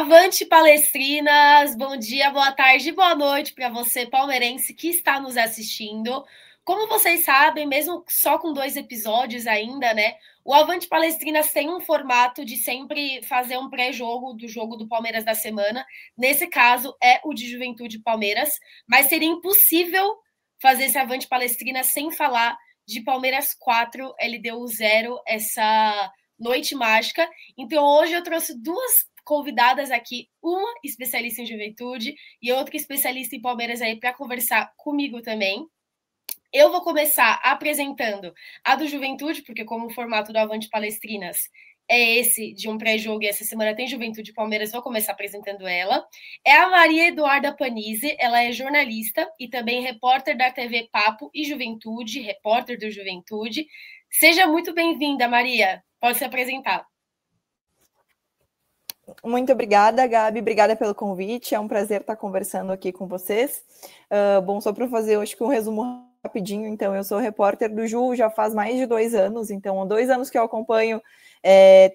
Avante Palestrinas, bom dia, boa tarde, boa noite para você palmeirense que está nos assistindo. Como vocês sabem, mesmo só com 2 episódios ainda, né? O Avante Palestrinas tem um formato de sempre fazer um pré-jogo do jogo do Palmeiras da semana. Nesse caso, é o de Juventude Palmeiras, mas seria impossível fazer esse Avante Palestrinas sem falar de Palmeiras 4, LDU 0, essa noite mágica. Então, hoje eu trouxe 2 convidadas aqui, uma especialista em juventude e outra especialista em Palmeiras aí para conversar comigo também. Eu vou começar apresentando a do Juventude, porque como o formato do Avante Palestrinas é esse de um pré-jogo e essa semana tem Juventude e Palmeiras, vou começar apresentando ela. É a Maria Eduarda Panizzi, ela é jornalista e também repórter da TV Papo e Juventude, repórter do Juventude. Seja muito bem-vinda, Maria. Pode se apresentar. Muito obrigada, Gabi. Obrigada pelo convite. É um prazer estar conversando aqui com vocês. Bom, só para fazer, acho que um resumo rapidinho. Então, eu sou repórter do Ju já faz mais de 2 anos. Então, há 2 anos que eu acompanho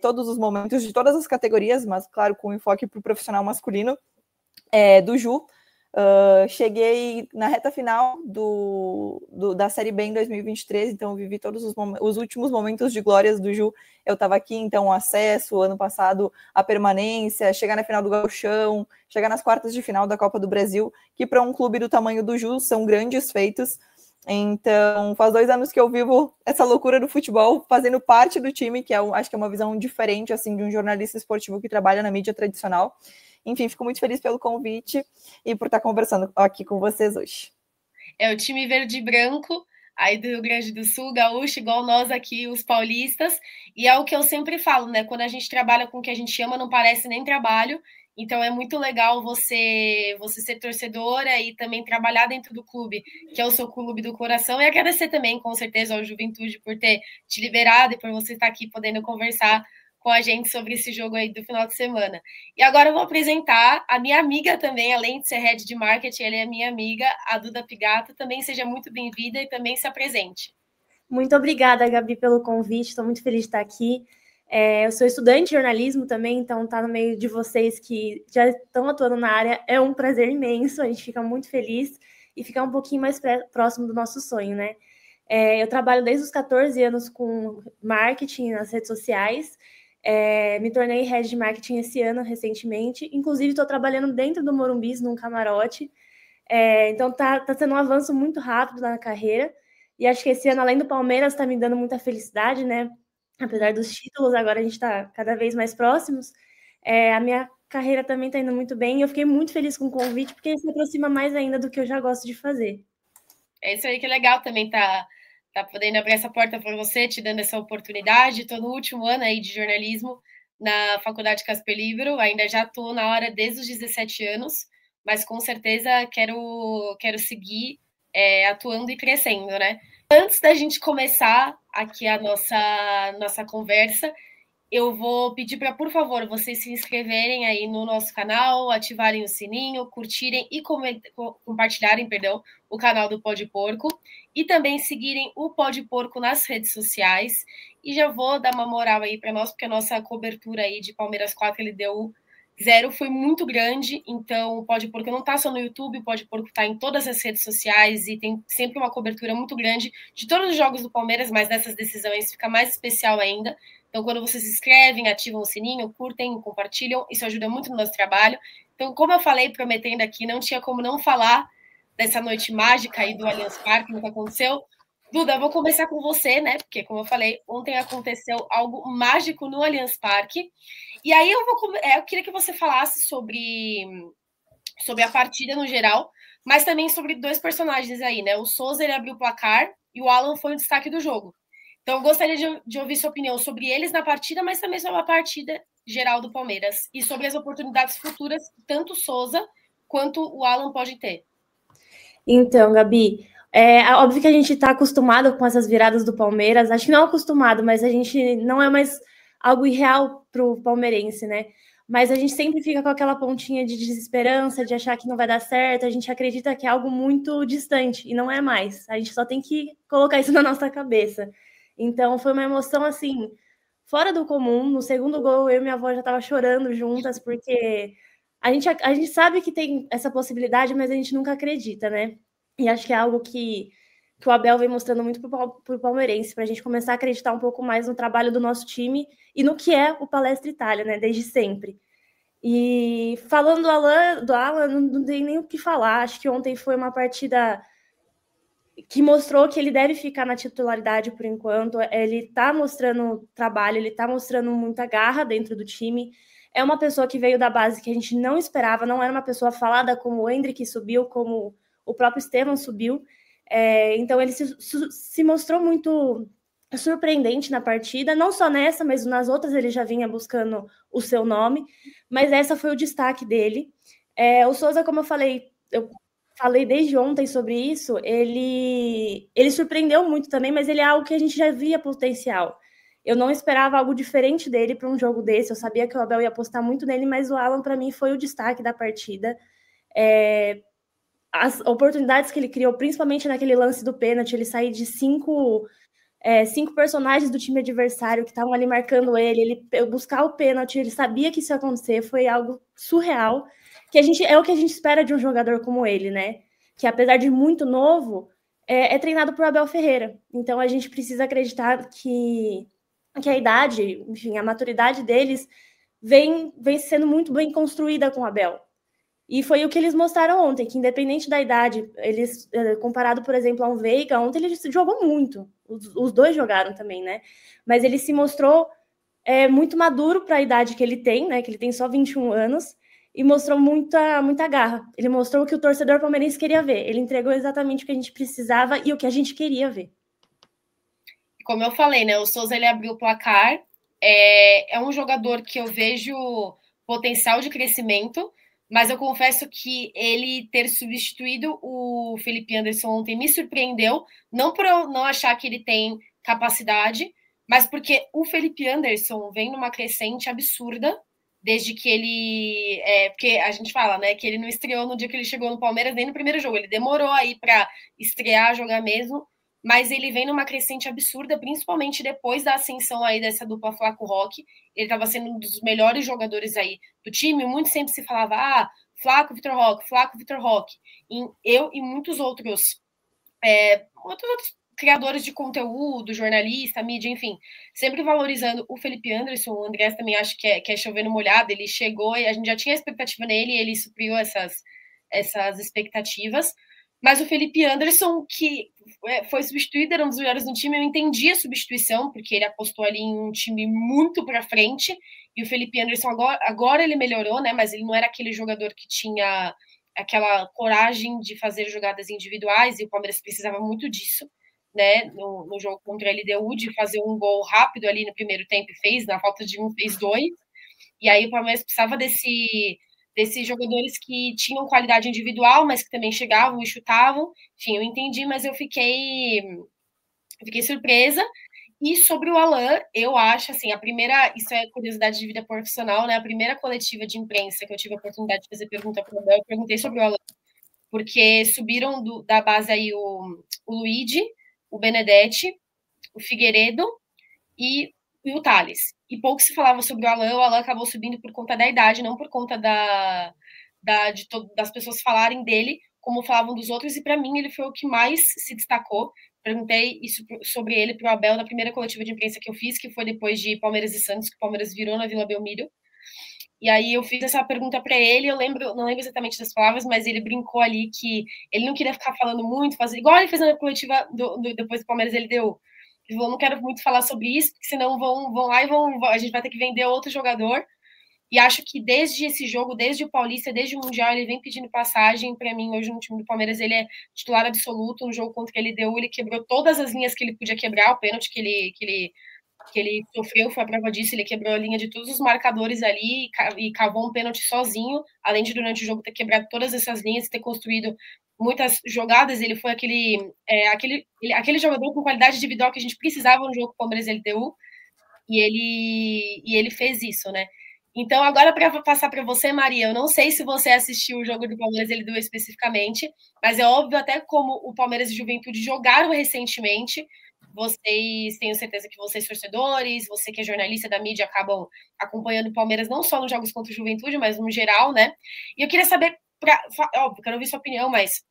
todos os momentos de todas as categorias, mas, claro, com enfoque para o profissional masculino do Ju. Cheguei na reta final da Série B em 2023, então vivi todos os últimos momentos de glórias do Ju. Eu estava aqui, então, o acesso, ano passado, a permanência, chegar na final do Gauchão, chegar nas quartas de final da Copa do Brasil, que para um clube do tamanho do Ju são grandes feitos. Então, faz 2 anos que eu vivo essa loucura do futebol, fazendo parte do time, que acho que é uma visão diferente assim, de um jornalista esportivo que trabalha na mídia tradicional. Enfim, fico muito feliz pelo convite e por estar conversando aqui com vocês hoje. É o time verde e branco, aí do Rio Grande do Sul, gaúcho, igual nós aqui, os paulistas. E é o que eu sempre falo, né? Quando a gente trabalha com o que a gente ama, não parece nem trabalho. Então é muito legal você ser torcedora e também trabalhar dentro do clube, que é o seu clube do coração. E agradecer também, com certeza, ao Juventude por ter te liberado e por você estar aqui podendo conversar com a gente sobre esse jogo aí do final de semana. E agora eu vou apresentar a minha amiga também, além de ser head de marketing, ela é a minha amiga, a Duda Pigato. Também seja muito bem-vinda e também se apresente. Muito obrigada, Gabi, pelo convite. Estou muito feliz de estar aqui. Eu sou estudante de jornalismo também, então estar no meio de vocês que já estão atuando na área é um prazer imenso. A gente fica muito feliz e ficar um pouquinho mais próximo do nosso sonho, né? Eu trabalho desde os 14 anos com marketing nas redes sociais. Me tornei head de marketing esse ano, recentemente. Inclusive, estou trabalhando dentro do Morumbis, num camarote. Então, tá sendo um avanço muito rápido na carreira. E acho que esse ano, além do Palmeiras, está me dando muita felicidade, né? Apesar dos títulos, agora a gente está cada vez mais próximos. A minha carreira também está indo muito bem. E eu fiquei muito feliz com o convite, porque se aproxima mais ainda do que eu já gosto de fazer. É isso aí que é legal também, tá podendo abrir essa porta para você, te dando essa oportunidade. Estou no último ano aí de jornalismo na Faculdade Casper Libero, ainda já estou na hora desde os 17 anos, mas com certeza quero seguir atuando e crescendo, né? Antes da gente começar aqui a nossa conversa, eu vou pedir para, por favor, vocês se inscreverem aí no nosso canal, ativarem o sininho, curtirem e compartilharem, o canal do Pode Porco e também seguirem o Pode Porco nas redes sociais. E já vou dar uma moral aí para nós, porque a nossa cobertura aí de Palmeiras 4 LDU 0 foi muito grande, então o Pode Porco não está só no YouTube, o Pode Porco está em todas as redes sociais e tem sempre uma cobertura muito grande de todos os jogos do Palmeiras, mas dessas decisões fica mais especial ainda. Então, quando vocês se inscrevem, ativam o sininho, curtem, compartilham, isso ajuda muito no nosso trabalho. Então, como eu falei, prometendo aqui, não tinha como não falar dessa noite mágica aí do Allianz Parque, no que aconteceu. Duda, vou começar com você, né? Porque, como eu falei, ontem aconteceu algo mágico no Allianz Parque. E aí eu queria que você falasse sobre a partida no geral, mas também sobre 2 personagens aí, né? O Souza, ele abriu o placar e o Alan foi o destaque do jogo. Então, eu gostaria de ouvir sua opinião sobre eles na partida, mas também sobre a partida geral do Palmeiras e sobre as oportunidades futuras que tanto o Souza quanto o Alan podem ter. Então, Gabi, óbvio que a gente está acostumado com essas viradas do Palmeiras. Acho que não acostumado, mas a gente não é mais algo irreal para o palmeirense, né? Mas a gente sempre fica com aquela pontinha de desesperança, de achar que não vai dar certo. A gente acredita que é algo muito distante, e não é mais. A gente só tem que colocar isso na nossa cabeça. Então, foi uma emoção, assim, fora do comum. No segundo gol, eu e minha avó já estava chorando juntas, porque a gente sabe que tem essa possibilidade, mas a gente nunca acredita, né? E acho que é algo que o Abel vem mostrando muito para o palmeirense, para a gente começar a acreditar um pouco mais no trabalho do nosso time e no que é o Palestra Itália, né? Desde sempre. E falando do Alan, não tem nem o que falar. Acho que ontem foi uma partida que mostrou que ele deve ficar na titularidade por enquanto. Ele tá mostrando trabalho, ele tá mostrando muita garra dentro do time. É uma pessoa que veio da base que a gente não esperava, não era uma pessoa falada como o Endrick subiu, como o próprio Estevam subiu. Então ele se mostrou muito surpreendente na partida, não só nessa, mas nas outras ele já vinha buscando o seu nome, mas essa foi o destaque dele. O Souza, como eu falei desde ontem sobre isso, ele surpreendeu muito também, mas ele é algo que a gente já via potencial. Eu não esperava algo diferente dele para um jogo desse, eu sabia que o Abel ia apostar muito nele, mas o Alan, para mim, foi o destaque da partida. As oportunidades que ele criou, principalmente naquele lance do pênalti, ele sair de cinco personagens do time adversário que estavam ali marcando ele buscar o pênalti, ele sabia que isso ia acontecer, foi algo surreal, que é o que a gente espera de um jogador como ele, né? Que apesar de muito novo, é treinado por Abel Ferreira. Então a gente precisa acreditar que a idade, enfim, a maturidade deles vem sendo muito bem construída com o Abel. E foi o que eles mostraram ontem, que independente da idade, eles, comparado, por exemplo, a um Veiga, ontem ele jogou muito. Os dois jogaram também, né? Mas ele se mostrou muito maduro para a idade que ele tem, né? Que ele tem só 21 anos, e mostrou muita garra. Ele mostrou o que o torcedor palmeirense queria ver. Ele entregou exatamente o que a gente precisava e o que a gente queria ver. Como eu falei, né? O Souza, ele abriu o placar. É um jogador que eu vejo potencial de crescimento, mas eu confesso que ele ter substituído o Felipe Anderson ontem me surpreendeu, não por eu não achar que ele tem capacidade, mas porque o Felipe Anderson vem numa crescente absurda, desde que ele... porque a gente fala, né, que ele não estreou no dia que ele chegou no Palmeiras, nem no primeiro jogo, ele demorou aí para estrear, jogar mesmo, mas ele vem numa crescente absurda, principalmente depois da ascensão aí dessa dupla Flaco-Roque. Ele estava sendo um dos melhores jogadores aí do time, muito sempre se falava, Flaco, Vitor Roque. Eu e muitos outros criadores de conteúdo, jornalista, mídia, enfim, sempre valorizando o Felipe Anderson. O Andrés também acho que é chovendo molhado, ele chegou e a gente já tinha expectativa nele, e ele supriu essas expectativas. Mas o Felipe Anderson, que foi substituído, era um dos melhores do time, eu entendi a substituição, porque ele apostou ali em um time muito para frente, e o Felipe Anderson agora ele melhorou, né? Mas ele não era aquele jogador que tinha aquela coragem de fazer jogadas individuais, e o Palmeiras precisava muito disso, né? No jogo contra a LDU, de fazer um gol rápido ali no primeiro tempo, e fez, na falta de um, fez dois, e aí o Palmeiras precisava desses jogadores que tinham qualidade individual, mas que também chegavam e chutavam. Enfim, eu entendi, mas eu fiquei surpresa. E sobre o Alan, eu acho, assim, isso é curiosidade de vida profissional, né? A primeira coletiva de imprensa que eu tive a oportunidade de fazer pergunta para o Abel, eu perguntei sobre o Alan, porque subiram da base aí o Luigi, o Benedetti, o Figueiredo e o Thales. E pouco se falava sobre o Alan acabou subindo por conta da idade, não por conta das pessoas falarem dele como falavam dos outros, e para mim ele foi o que mais se destacou. Perguntei isso sobre ele para o Abel na primeira coletiva de imprensa que eu fiz, que foi depois de Palmeiras e Santos, que o Palmeiras virou na Vila Belmiro. E aí eu fiz essa pergunta para ele, não lembro exatamente das palavras, mas ele brincou ali que ele não queria ficar falando muito, fazer igual ele fez na coletiva depois do Palmeiras LDU. Ele falou, não quero muito falar sobre isso, porque senão vão lá e a gente vai ter que vender outro jogador. E acho que desde esse jogo, desde o Paulista, desde o Mundial, ele vem pedindo passagem. Para mim, hoje no time do Palmeiras, ele é titular absoluto. No jogo contra que ele deu, ele quebrou todas as linhas que ele podia quebrar. O pênalti que ele sofreu foi a prova disso. Ele quebrou a linha de todos os marcadores ali e cavou um pênalti sozinho, além de durante o jogo ter quebrado todas essas linhas e ter construído muitas jogadas. Ele foi aquele jogador com qualidade individual que a gente precisava no jogo com o Palmeiras LDU, e ele fez isso, né? Então, agora para passar para você, Maria, eu não sei se você assistiu o jogo do Palmeiras LDU especificamente, mas é óbvio, até como o Palmeiras e Juventude jogaram recentemente, vocês, tenho certeza que vocês torcedores, você que é jornalista da mídia, acabam acompanhando o Palmeiras não só nos jogos contra o Juventude, mas no geral, né? E eu queria saber, óbvio, quero ouvir sua opinião, mas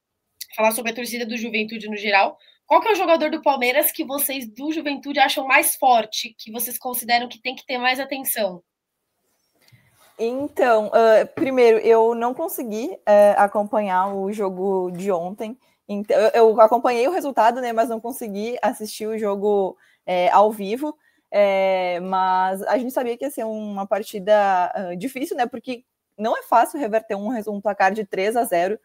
falar sobre a torcida do Juventude no geral. Qual que é o jogador do Palmeiras que vocês do Juventude acham mais forte, que vocês consideram que tem que ter mais atenção? Então, primeiro, eu não consegui acompanhar o jogo de ontem. Então, eu acompanhei o resultado, né, mas não consegui assistir o jogo ao vivo. Mas a gente sabia que ia ser uma partida difícil, né? Porque não é fácil reverter um placar de 3-0.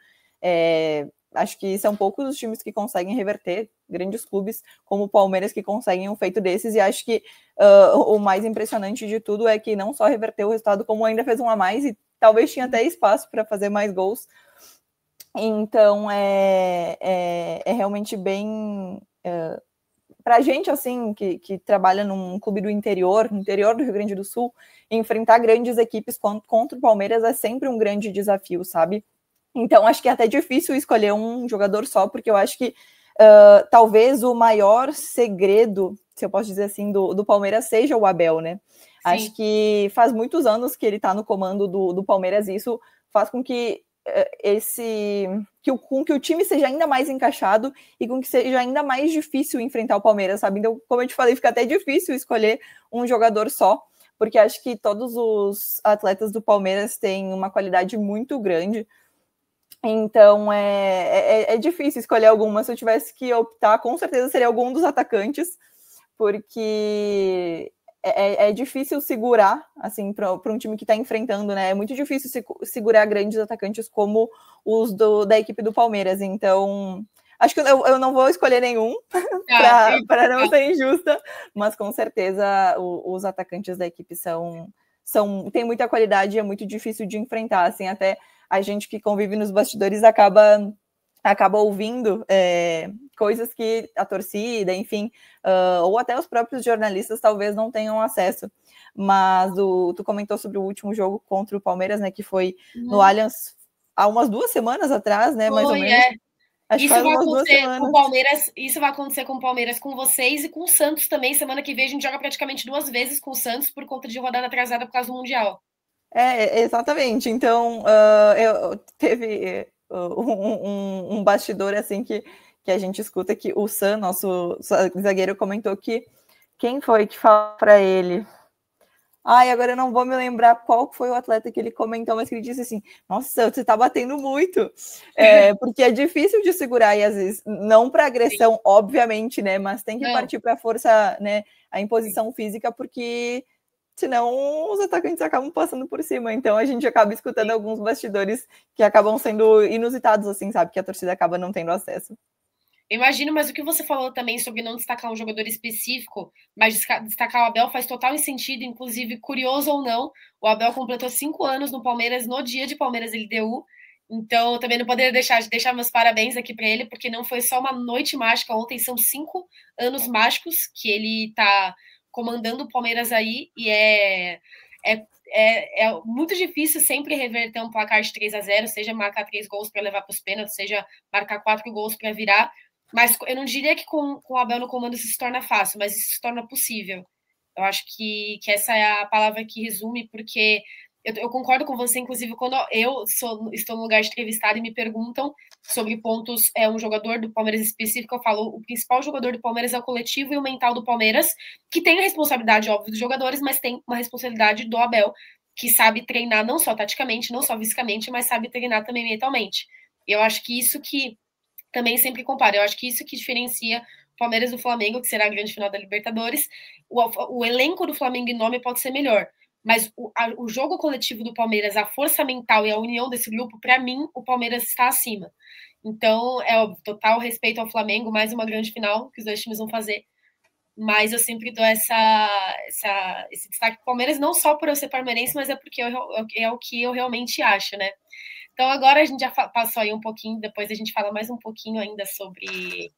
Acho que são poucos os times que conseguem reverter, grandes clubes como o Palmeiras que conseguem um feito desses, e acho que o mais impressionante de tudo é que não só reverteu o resultado, como ainda fez um a mais, e talvez tinha até espaço para fazer mais gols. Então é realmente bem... para a gente, assim, que trabalha num clube do interior, no interior do Rio Grande do Sul, enfrentar grandes equipes contra o Palmeiras é sempre um grande desafio, sabe? Então, acho que é até difícil escolher um jogador só, porque eu acho que talvez o maior segredo, se eu posso dizer assim, do Palmeiras seja o Abel, né? Sim. Acho que faz muitos anos que ele está no comando do Palmeiras, e isso faz com que que o time seja ainda mais encaixado e com que seja ainda mais difícil enfrentar o Palmeiras, sabe? Então, como eu te falei, fica até difícil escolher um jogador só, porque acho que todos os atletas do Palmeiras têm uma qualidade muito grande. Então, é difícil escolher alguma. Se eu tivesse que optar, com certeza seria algum dos atacantes, porque é difícil segurar, assim, para um time que está enfrentando, né? É muito difícil segurar grandes atacantes como os da equipe do Palmeiras. Então, acho que eu não vou escolher nenhum, para não ser injusta, mas com certeza os atacantes da equipe têm muita qualidade e é muito difícil de enfrentar, assim, até a gente que convive nos bastidores acaba ouvindo coisas que a torcida, enfim, ou até os próprios jornalistas talvez não tenham acesso. Mas tu comentou sobre o último jogo contra o Palmeiras, né, que foi no Allianz há umas 2 semanas atrás, né, mais ou menos. Acho isso vai acontecer com o Palmeiras, isso vai acontecer com o Palmeiras, com vocês e com o Santos também. Semana que vem a gente joga praticamente 2 vezes com o Santos por conta de rodada atrasada por causa do Mundial. Exatamente. Então, teve um bastidor assim que a gente escuta que o Sam, nosso zagueiro, comentou que quem foi que falou para ele? Agora eu não vou me lembrar qual foi o atleta que ele comentou, mas que ele disse assim: nossa, você tá batendo muito. Porque é difícil de segurar, e às vezes, não para agressão, sim, obviamente, né? Mas tem que partir para a força, né? A imposição física, porque senão os atacantes acabam passando por cima. Então a gente acaba escutando alguns bastidores que acabam sendo inusitados, assim, sabe? Que a torcida acaba não tendo acesso. Imagino, mas o que você falou também sobre não destacar um jogador específico, mas destacar o Abel faz total sentido, inclusive, curioso ou não, o Abel completou 5 anos no Palmeiras, no dia de Palmeiras LDU, então eu também não poderia deixar de deixar meus parabéns aqui para ele, porque não foi só uma noite mágica ontem, são 5 anos mágicos que ele está comandando o Palmeiras aí, e é muito difícil sempre reverter um placar de 3-0, seja marcar 3 gols para levar para os pênaltis, seja marcar 4 gols para virar. Mas eu não diria que com o Abel no comando isso se torna fácil, mas isso se torna possível. Eu acho que essa é a palavra que resume, porque eu concordo com você, inclusive, quando eu estou no lugar de entrevistado e me perguntam sobre pontos, um jogador do Palmeiras específico, eu falo, o principal jogador do Palmeiras é o coletivo e o mental do Palmeiras, que tem a responsabilidade, óbvio, dos jogadores, mas tem uma responsabilidade do Abel, que sabe treinar não só taticamente, não só fisicamente, mas sabe treinar também mentalmente. E eu acho que isso que também sempre comparo. Eu acho que isso que diferencia o Palmeiras do Flamengo, que será a grande final da Libertadores. O elenco do Flamengo em nome pode ser melhor, mas o jogo coletivo do Palmeiras, a força mental e a união desse grupo, para mim, o Palmeiras está acima. Então, é óbvio, total respeito ao Flamengo, mais uma grande final que os dois times vão fazer. Mas eu sempre dou esse destaque para o Palmeiras, não só por eu ser palmeirense, mas é porque é o que eu realmente acho, né? Então, agora a gente já passou aí um pouquinho, depois a gente fala mais um pouquinho ainda sobre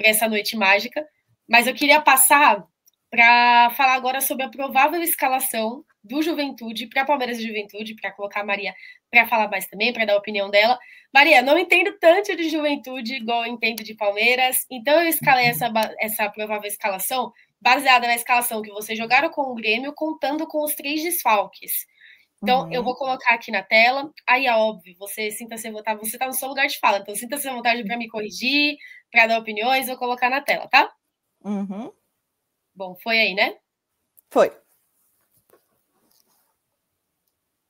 essa noite mágica. Mas eu queria passar para falar agora sobre a provável escalação do Juventude para Palmeiras e Juventude, para colocar a Maria para falar mais também, para dar a opinião dela. Maria, não entendo tanto de Juventude igual eu entendo de Palmeiras, então eu escalei essa provável escalação baseada na escalação que vocês jogaram com o Grêmio, contando com os 3 desfalques. Então, eu vou colocar aqui na tela. Aí, é óbvio, você sinta-se à vontade, você está no seu lugar de fala, então sinta-se à vontade para me corrigir, para dar opiniões, vou colocar na tela, tá? Bom, foi aí, né? Foi.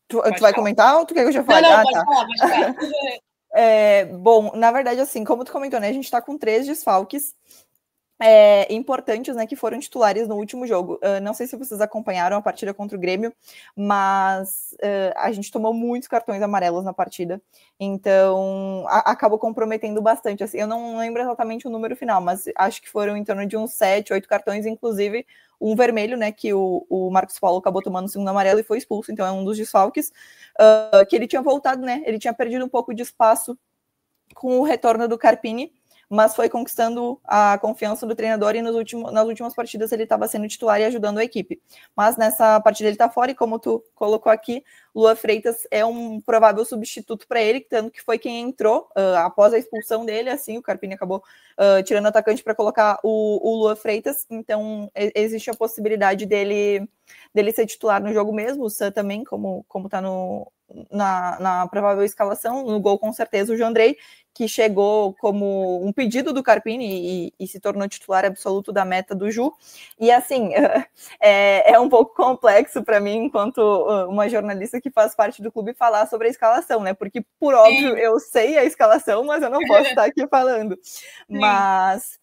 Tu vai comentar ou tu quer que eu já fale? Não, pode falar, pode falar. Bom, na verdade, assim, como tu comentou, né, a gente tá com 3 desfalques importantes, né, que foram titulares no último jogo. Não sei se vocês acompanharam a partida contra o Grêmio, mas a gente tomou muitos cartões amarelos na partida, então acabou comprometendo bastante. Assim, eu não lembro exatamente o número final, mas acho que foram em torno de uns 7, 8 cartões, inclusive um vermelho, né, que o Marcos Paulo acabou tomando o segundo amarelo e foi expulso, então é um dos desfalques, que ele tinha voltado, né, ele tinha perdido um pouco de espaço com o retorno do Carpini, mas foi conquistando a confiança do treinador e nas últimas partidas ele estava sendo titular e ajudando a equipe. Mas nessa partida ele está fora e, como tu colocou aqui, Luan Freitas é um provável substituto para ele, tanto que foi quem entrou após a expulsão dele, assim, o Carpini acabou tirando o atacante para colocar o Luan Freitas, então existe a possibilidade dele ser titular no jogo mesmo, o Sam também, como está na provável escalação, no gol com certeza o Jandrei, que chegou como um pedido do Carpini e se tornou titular absoluto da meta do Ju. E assim, é um pouco complexo para mim, enquanto uma jornalista que faz parte do clube, falar sobre a escalação, né? Porque, por óbvio, eu sei a escalação, mas eu não posso estar aqui falando. Mas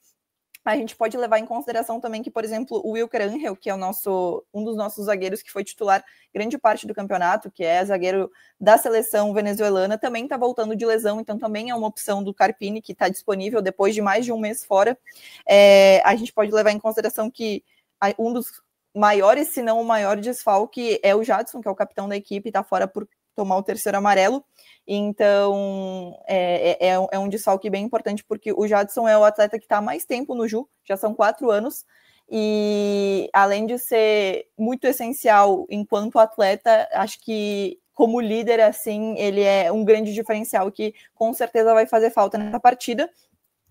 a gente pode levar em consideração também que, por exemplo, o Wilker Angel, que é um dos nossos zagueiros que foi titular grande parte do campeonato, que é zagueiro da seleção venezuelana, também está voltando de lesão, então também é uma opção do Carpini, que está disponível depois de mais de um mês fora. A gente pode levar em consideração que um dos maiores, se não o maior desfalque é o Jadson, que é o capitão da equipe, está fora por tomar o terceiro amarelo. Então, é um desfalque bem importante, porque o Jadson é o atleta que está há mais tempo no Ju, já são 4 anos, e além de ser muito essencial enquanto atleta, acho que como líder, assim, ele é um grande diferencial que com certeza vai fazer falta nessa partida.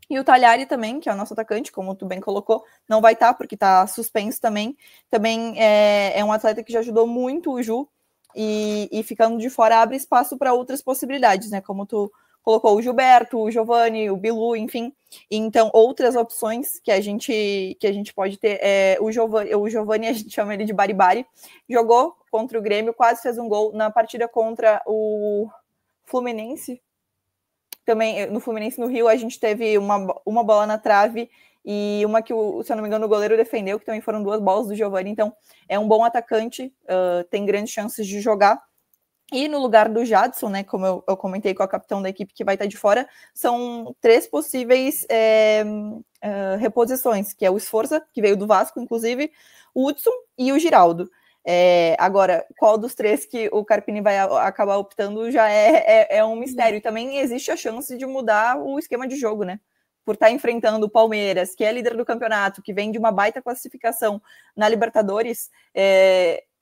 E o Talhari também, que é o nosso atacante, como tu bem colocou, não vai estar, porque está suspenso também. Também é um atleta que já ajudou muito o Ju, e ficando de fora abre espaço para outras possibilidades, né? Como tu colocou o Gilberto, o Giovani, o Bilu, enfim. Então, outras opções que a gente pode ter. O Giovani, a gente chama ele de Baribari, jogou contra o Grêmio, quase fez um gol na partida contra o Fluminense. Também, no Fluminense, no Rio, a gente teve uma bola na trave e uma que, se eu não me engano, o goleiro defendeu, que também foram 2 bolas do Giovani. Então, é um bom atacante, tem grandes chances de jogar. E no lugar do Jadson, né, como eu comentei com a capitão da equipe que vai estar de fora, são 3 possíveis reposições, que é o Esforza, que veio do Vasco, inclusive, o Hudson e o Giraldo. Agora, qual dos 3 que o Carpini vai acabar optando já é um mistério. E também existe a chance de mudar o esquema de jogo, né? Por estar enfrentando o Palmeiras, que é líder do campeonato, que vem de uma baita classificação na Libertadores,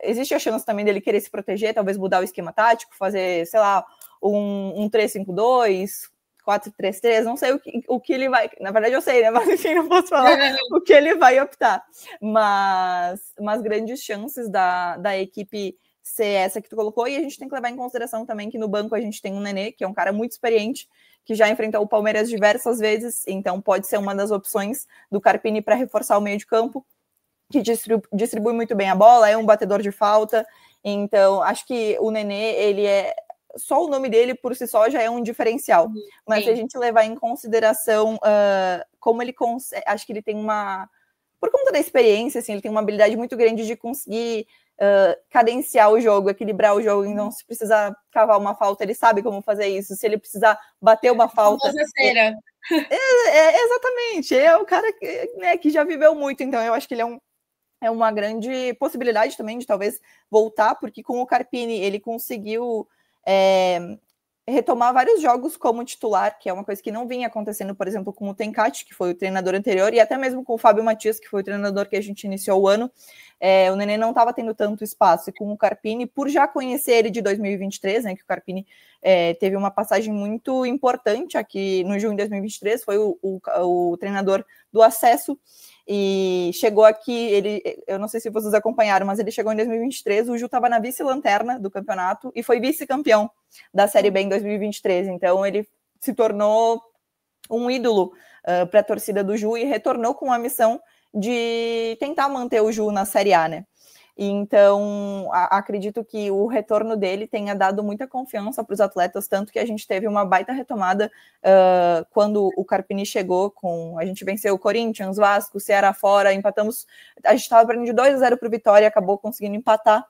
existe a chance também dele querer se proteger, talvez mudar o esquema tático, fazer, sei lá, um 3-5-2, 4-3-3, não sei o que ele vai... Na verdade eu sei, né? Mas enfim, não posso falar o que ele vai optar. Mas grandes chances da equipe ser essa que tu colocou, e a gente tem que levar em consideração também que no banco a gente tem um Nenê, que é um cara muito experiente, que já enfrentou o Palmeiras diversas vezes, então pode ser uma das opções do Carpini para reforçar o meio de campo, que distribui muito bem a bola, é um batedor de falta, então acho que o Nenê, ele só o nome dele por si só já é um diferencial, mas se a gente levar em consideração como ele consegue, acho que ele tem por conta da experiência, assim, ele tem uma habilidade muito grande de conseguir cadenciar o jogo, equilibrar o jogo, então se precisar cavar uma falta, ele sabe como fazer isso, se ele precisar bater uma falta... Exatamente, é o cara que já viveu muito, então eu acho que ele é uma grande possibilidade também de talvez voltar, porque com o Carpini ele conseguiu retomar vários jogos como titular, que é uma coisa que não vinha acontecendo, por exemplo, com o Tencati, que foi o treinador anterior, e até mesmo com o Fábio Matias, que foi o treinador que a gente iniciou o ano. o Nenê não estava tendo tanto espaço, e com o Carpini, por já conhecer ele de 2023, né, que o Carpini teve uma passagem muito importante aqui no Ju em 2023, foi o treinador do acesso, e chegou aqui, eu não sei se vocês acompanharam, mas ele chegou em 2023, o Ju estava na vice-lanterna do campeonato e foi vice-campeão da Série B em 2023, então ele se tornou um ídolo para a torcida do Ju e retornou com a missão de tentar manter o Ju na Série A, né? Então, acredito que o retorno dele tenha dado muita confiança para os atletas, tanto que a gente teve uma baita retomada quando o Carpini chegou, a gente venceu o Corinthians, Vasco, Ceará fora, empatamos, a gente estava perdendo de 2-0 para o Vitória, acabou conseguindo empatar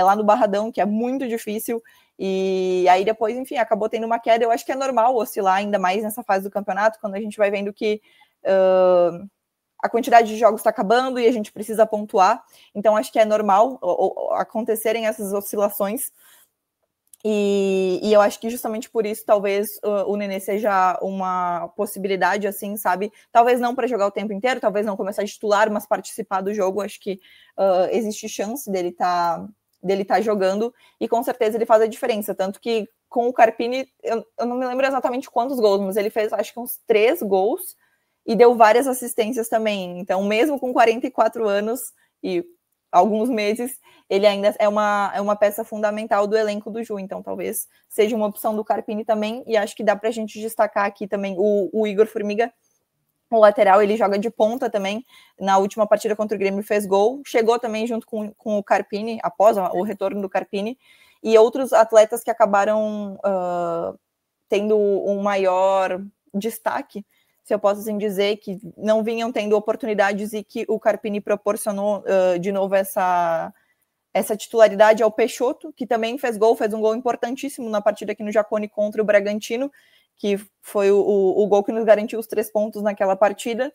lá no Barradão, que é muito difícil, e aí depois, enfim, acabou tendo uma queda. Eu acho que é normal oscilar ainda mais nessa fase do campeonato, quando a gente vai vendo que a quantidade de jogos está acabando e a gente precisa pontuar, então acho que é normal acontecerem essas oscilações, e eu acho que justamente por isso talvez o Nenê seja uma possibilidade, assim, sabe, talvez não para jogar o tempo inteiro, talvez não começar a titular, mas participar do jogo. Acho que existe chance dele tá jogando, e com certeza ele faz a diferença, tanto que com o Carpini, eu não me lembro exatamente quantos gols, mas ele fez acho que uns 3 gols, e deu várias assistências também. Então, mesmo com 44 anos e alguns meses, ele ainda é uma peça fundamental do elenco do Ju. Então, talvez seja uma opção do Carpini também. E acho que dá para a gente destacar aqui também o Igor Formiga, o lateral. Ele joga de ponta também. Na última partida contra o Grêmio fez gol. Chegou também junto com o Carpini, após o retorno do Carpini. E outros atletas que acabaram tendo um maior destaque, se eu posso assim dizer, que não vinham tendo oportunidades e que o Carpini proporcionou de novo essa titularidade ao Peixoto, que também fez um gol importantíssimo na partida aqui no Jacone contra o Bragantino, que foi o gol que nos garantiu os 3 pontos naquela partida.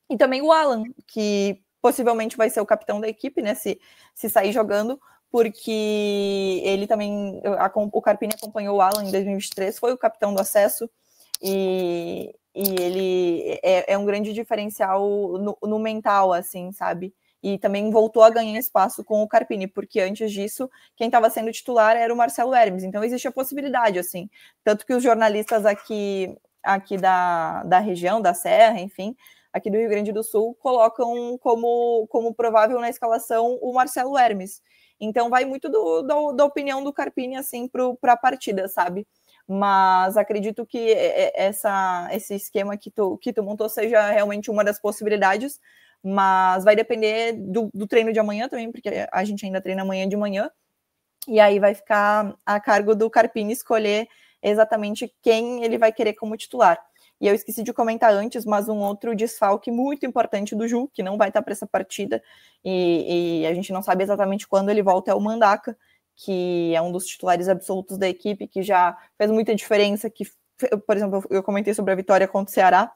E também o Alan, que possivelmente vai ser o capitão da equipe, né, se sair jogando, porque ele também, o Carpini acompanhou o Alan em 2023, foi o capitão do acesso, e ele é um grande diferencial no mental, assim, sabe? E também voltou a ganhar espaço com o Carpini, porque antes disso, quem estava sendo titular era o Marcelo Hermes. Então, existe a possibilidade, assim. Tanto que os jornalistas aqui da região, da Serra, enfim, aqui do Rio Grande do Sul, colocam como provável na escalação o Marcelo Hermes. Então, vai muito da opinião do Carpini, assim, para a partida, sabe? Mas acredito que esse esquema que tu montou seja realmente uma das possibilidades, mas vai depender do treino de amanhã também, porque a gente ainda treina amanhã de manhã, e aí vai ficar a cargo do Carpini escolher exatamente quem ele vai querer como titular. E eu esqueci de comentar antes, mas um outro desfalque muito importante do Ju, que não vai estar para essa partida, e a gente não sabe exatamente quando ele volta, é o Mandaca, que é um dos titulares absolutos da equipe, que já fez muita diferença, que, por exemplo, eu comentei sobre a vitória contra o Ceará,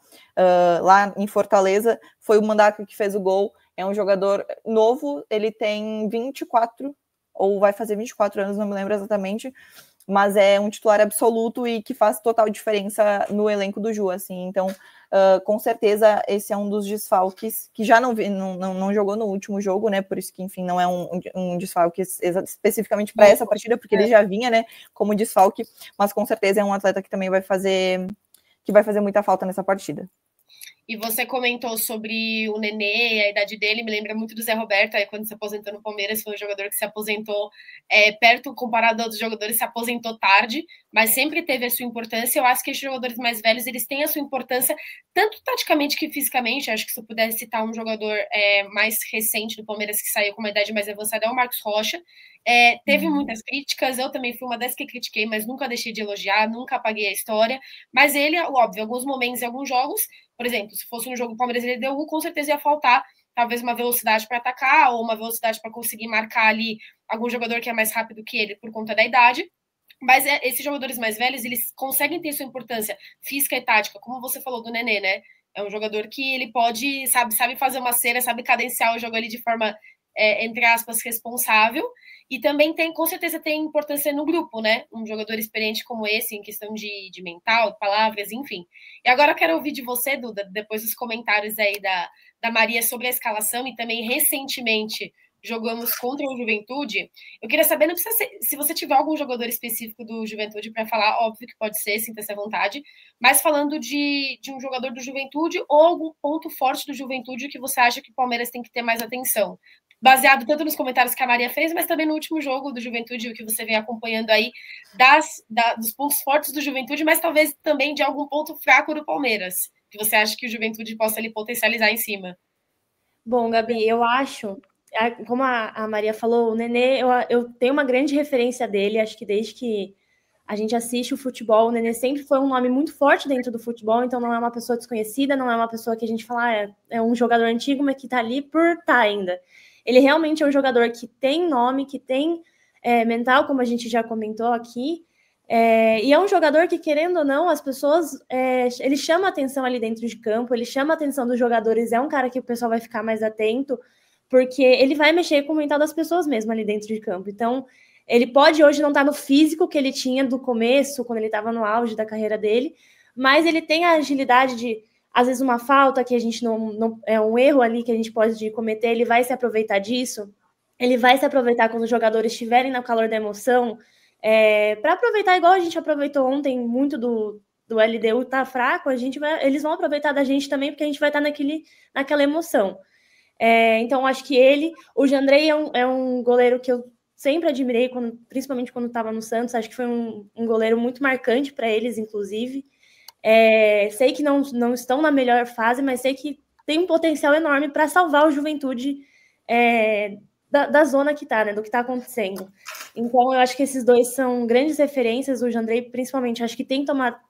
lá em Fortaleza, foi o Mandaca que fez o gol. É um jogador novo, ele tem 24, ou vai fazer 24 anos, não me lembro exatamente, mas é um titular absoluto e que faz total diferença no elenco do Ju, assim. Então, com certeza, esse é um dos desfalques que já não jogou no último jogo, né? Por isso que, enfim, não é um desfalque especificamente para essa partida, porque ele já vinha, né, como desfalque, mas com certeza é um atleta que também vai fazer muita falta nessa partida. E você comentou sobre o Nenê, a idade dele, me lembra muito do Zé Roberto, aí quando se aposentou no Palmeiras, foi um jogador que se aposentou perto, comparado a outros jogadores, se aposentou tarde, mas sempre teve a sua importância. Eu acho que esses jogadores mais velhos, eles têm a sua importância, tanto taticamente que fisicamente. Acho que se eu pudesse citar um jogador mais recente do Palmeiras, que saiu com uma idade mais avançada, é o Marcos Rocha. Teve muitas críticas, eu também fui uma das que critiquei, mas nunca deixei de elogiar, nunca apaguei a história, mas ele, óbvio, em alguns momentos, em alguns jogos, por exemplo, se fosse um jogo do Palmeiras, ele deu, com certeza ia faltar talvez uma velocidade para atacar ou uma velocidade para conseguir marcar ali algum jogador que é mais rápido que ele por conta da idade. Mas esses jogadores mais velhos, eles conseguem ter sua importância física e tática, como você falou do Nenê, né? É um jogador que ele pode, sabe fazer uma cera, sabe cadenciar o jogo ali de forma entre aspas, responsável, e também com certeza tem importância no grupo, né? Um jogador experiente como esse, em questão de mental, palavras, enfim. E agora eu quero ouvir de você, Duda, depois dos comentários aí da Maria sobre a escalação, e também recentemente jogamos contra o Juventude. Eu queria saber, não precisa ser, se você tiver algum jogador específico do Juventude para falar, óbvio que pode ser, sinta-se à vontade, mas falando de um jogador do Juventude ou algum ponto forte do Juventude que você acha que o Palmeiras tem que ter mais atenção. Baseado tanto nos comentários que a Maria fez, mas também no último jogo do Juventude, o que você vem acompanhando aí, dos pontos fortes do Juventude, mas talvez também de algum ponto fraco do Palmeiras, que você acha que o Juventude possa ali potencializar em cima. Bom, Gabi, eu acho, como a Maria falou, o Nenê, eu tenho uma grande referência dele, acho que desde que a gente assiste o futebol, o Nenê sempre foi um nome muito forte dentro do futebol, então não é uma pessoa desconhecida, não é uma pessoa que a gente fala, é um jogador antigo, mas que tá ali por estar ainda. Ele realmente é um jogador que tem nome, que tem mental, como a gente já comentou aqui, e é um jogador que, querendo ou não, as pessoas, ele chama atenção ali dentro de campo, ele chama a atenção dos jogadores, é um cara que o pessoal vai ficar mais atento, porque ele vai mexer com o mental das pessoas mesmo ali dentro de campo. Então, ele pode hoje não estar no físico que ele tinha do começo, quando ele estava no auge da carreira dele, mas ele tem a agilidade de, às vezes, uma falta que a gente não é um erro ali que a gente pode cometer, ele vai se aproveitar disso, ele vai se aproveitar quando os jogadores estiverem no calor da emoção, para aproveitar igual a gente aproveitou ontem muito do LDU tá fraco, eles vão aproveitar da gente também, porque a gente vai estar naquela emoção. Então, acho que o Jandrei é um goleiro que eu sempre admirei, principalmente quando estava no Santos, acho que foi um goleiro muito marcante para eles, inclusive. Sei que não estão na melhor fase, mas sei que tem um potencial enorme para salvar o Juventude da zona que está, né, do que está acontecendo. Então, eu acho que esses dois são grandes referências, o Jandrei, principalmente, acho que tem que tomar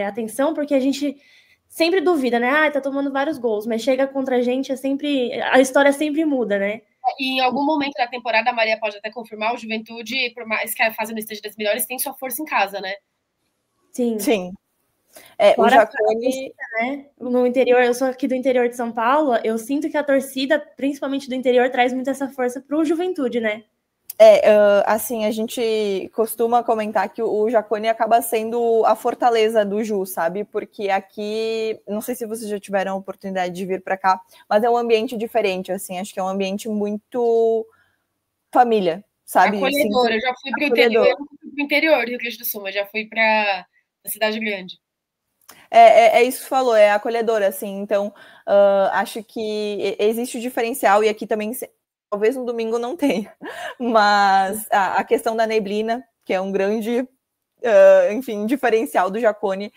atenção, porque a gente sempre duvida, né? Tá tomando vários gols, mas chega contra a gente, a história sempre muda, né? E em algum momento da temporada, a Maria pode até confirmar, o Juventude, por mais que a fase não esteja das melhores, tem sua força em casa, né? Sim. Sim. O Jacone, né? No interior, eu sou aqui do interior de São Paulo, eu sinto que a torcida, principalmente do interior, traz muito essa força pro Juventude, né? Assim, a gente costuma comentar que o Jacone acaba sendo a fortaleza do Ju, sabe? Porque aqui, não sei se vocês já tiveram a oportunidade de vir para cá, mas é um ambiente diferente, assim, acho que é um ambiente muito família, sabe? Acolhedor, eu já fui para o interior, eu não fui para o interior do Rio Grande do Sul, mas já fui para a cidade grande. É isso que falou, é acolhedora, assim, então acho que existe o diferencial, e aqui também, talvez no domingo não tenha, mas a questão da neblina, que é um grande, enfim, diferencial do Jacone,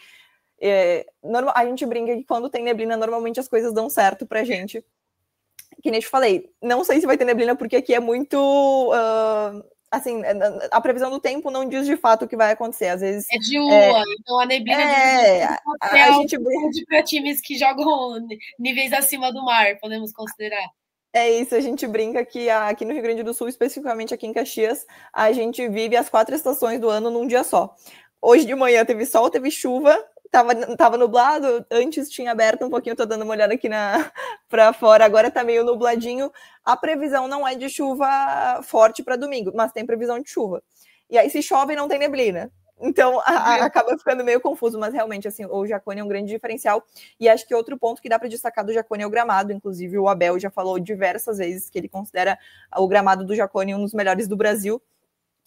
a gente brinca que quando tem neblina, normalmente as coisas dão certo pra gente, que nem eu te falei, não sei se vai ter neblina, porque aqui é muito... assim, a previsão do tempo não diz de fato o que vai acontecer. Às vezes. É de lua, então a neblina a gente para times que jogam níveis acima do mar, podemos considerar. É isso, a gente brinca que aqui no Rio Grande do Sul, especificamente aqui em Caxias, a gente vive as 4 estações do ano num dia só. Hoje de manhã teve sol, teve chuva, tava nublado, antes tinha aberto um pouquinho, tô dando uma olhada aqui para fora, agora tá meio nubladinho. A previsão não é de chuva forte para domingo, mas tem previsão de chuva. E aí se chove não tem neblina. Então acaba ficando meio confuso, mas realmente assim, o Jacone é um grande diferencial. E acho que outro ponto que dá para destacar do Jacone é o gramado. Inclusive o Abel já falou diversas vezes que ele considera o gramado do Jacone um dos melhores do Brasil.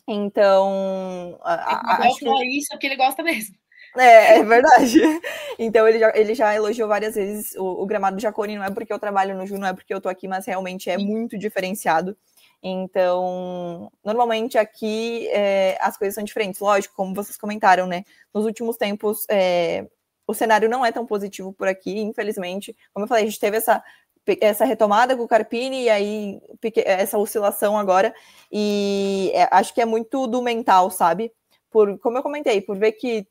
Então acho que isso é porque ele gosta mesmo. É verdade. Então ele já elogiou várias vezes o gramado do Jacone. Não é porque eu trabalho no Ju, não é porque eu tô aqui, mas realmente é muito diferenciado. Então, normalmente aqui as coisas são diferentes. Lógico, como vocês comentaram, né? Nos últimos tempos, o cenário não é tão positivo por aqui, infelizmente. Como eu falei, a gente teve essa retomada com o Carpini e aí essa oscilação agora. E acho que é muito do mental, sabe? Como eu comentei, por ver que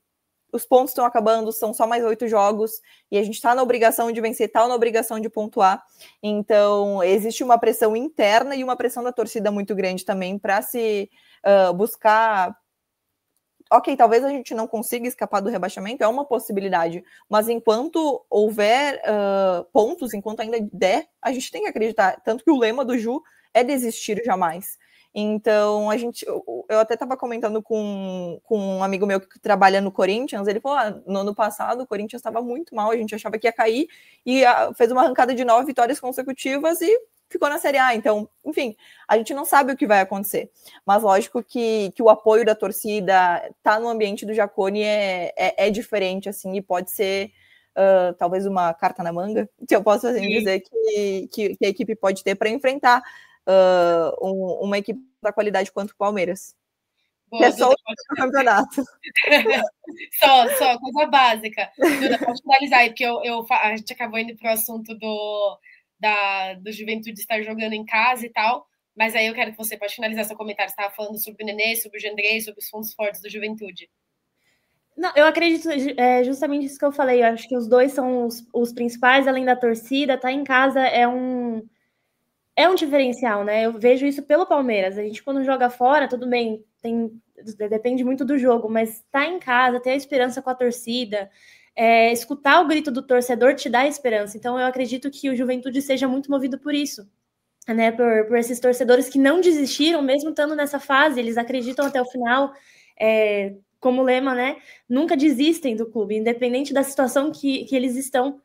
os pontos estão acabando, são só mais 8 jogos, e a gente está na obrigação de vencer, está na obrigação de pontuar. Então, existe uma pressão interna e uma pressão da torcida muito grande também para se buscar... Ok, talvez a gente não consiga escapar do rebaixamento, é uma possibilidade, mas enquanto houver pontos, enquanto ainda der, a gente tem que acreditar. Tanto que o lema do Ju é desistir jamais. Então, eu até estava comentando com um amigo meu que trabalha no Corinthians, ele falou, no ano passado o Corinthians estava muito mal, a gente achava que ia cair, e fez uma arrancada de 9 vitórias consecutivas e ficou na Série A. Então, enfim, a gente não sabe o que vai acontecer, mas lógico que o apoio da torcida tá no ambiente do Jaconi é diferente, assim, e pode ser talvez uma carta na manga, se eu posso assim dizer, que a equipe pode ter para enfrentar uma equipe da qualidade quanto o Palmeiras. Boa, é só Duda, o campeonato. só, coisa básica. Duda, pode finalizar aí, porque a gente acabou indo para o assunto do Juventude estar jogando em casa e tal, mas aí eu quero que você pode finalizar seu comentário. Você estava falando sobre o Nenê, sobre o Jandrei, sobre os pontos fortes do Juventude. Não, eu acredito justamente isso que eu falei. Eu acho que os dois são os principais, além da torcida. Tá em casa é um diferencial, né? Eu vejo isso pelo Palmeiras. A gente, quando joga fora, tudo bem, depende muito do jogo, mas tá em casa, ter a esperança com a torcida, escutar o grito do torcedor te dá esperança. Então, eu acredito que o Juventude seja muito movido por isso, né? Por esses torcedores que não desistiram, mesmo estando nessa fase, eles acreditam até o final. Como lema, né? Nunca desistem do clube, independente da situação que eles estão.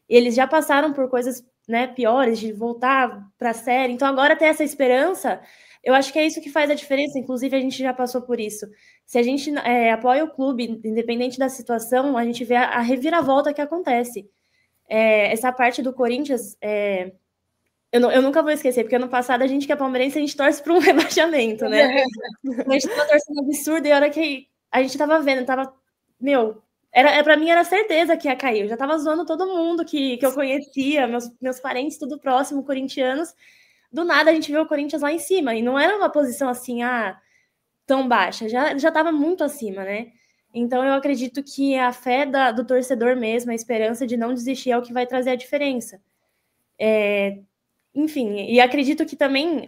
Eles já passaram por coisas, né, piores, de voltar para a série. Então, agora ter essa esperança, eu acho que é isso que faz a diferença. Inclusive, a gente já passou por isso. Se a gente apoia o clube, independente da situação, a gente vê a reviravolta que acontece. Essa parte do Corinthians, eu nunca vou esquecer, porque ano passado a gente que é palmeirense, a gente torce para um rebaixamento, né? A gente tava torcendo absurdo, e a hora que a gente tava vendo, pra mim era certeza que ia cair. Eu já tava zoando todo mundo que eu conhecia, meus parentes, tudo próximo, corintianos. Do nada a gente viu o Corinthians lá em cima, e não era uma posição assim, tão baixa, já tava muito acima, né? Então eu acredito que a fé do torcedor mesmo, a esperança de não desistir é o que vai trazer a diferença. Enfim, e acredito que também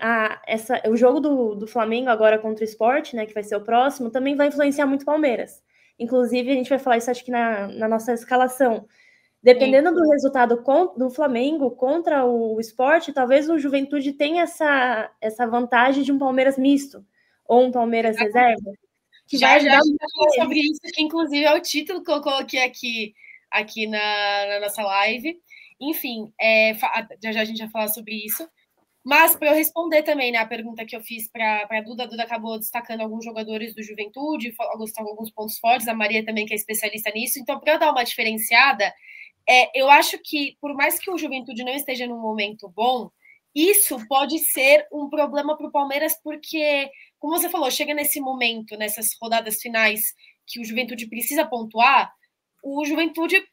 o jogo do Flamengo agora contra o Sport, né, que vai ser o próximo, também vai influenciar muito o Palmeiras. Inclusive, a gente vai falar isso, acho que na nossa escalação. Dependendo do resultado do Flamengo contra o Sport, talvez o Juventude tenha essa vantagem de um Palmeiras misto, ou um Palmeiras reserva, que vai ajudar muito sobre isso, que inclusive é o título que eu coloquei aqui na nossa live. Enfim, já a gente vai falar sobre isso. Mas para eu responder também, né, a pergunta que eu fiz para a Duda acabou destacando alguns jogadores do Juventude, alguns pontos fortes, a Maria também, que é especialista nisso. Então, para eu dar uma diferenciada, eu acho que, por mais que o Juventude não esteja num momento bom, isso pode ser um problema para o Palmeiras, porque, como você falou, chega nesse momento, nessas rodadas finais, que o Juventude precisa pontuar, o Juventude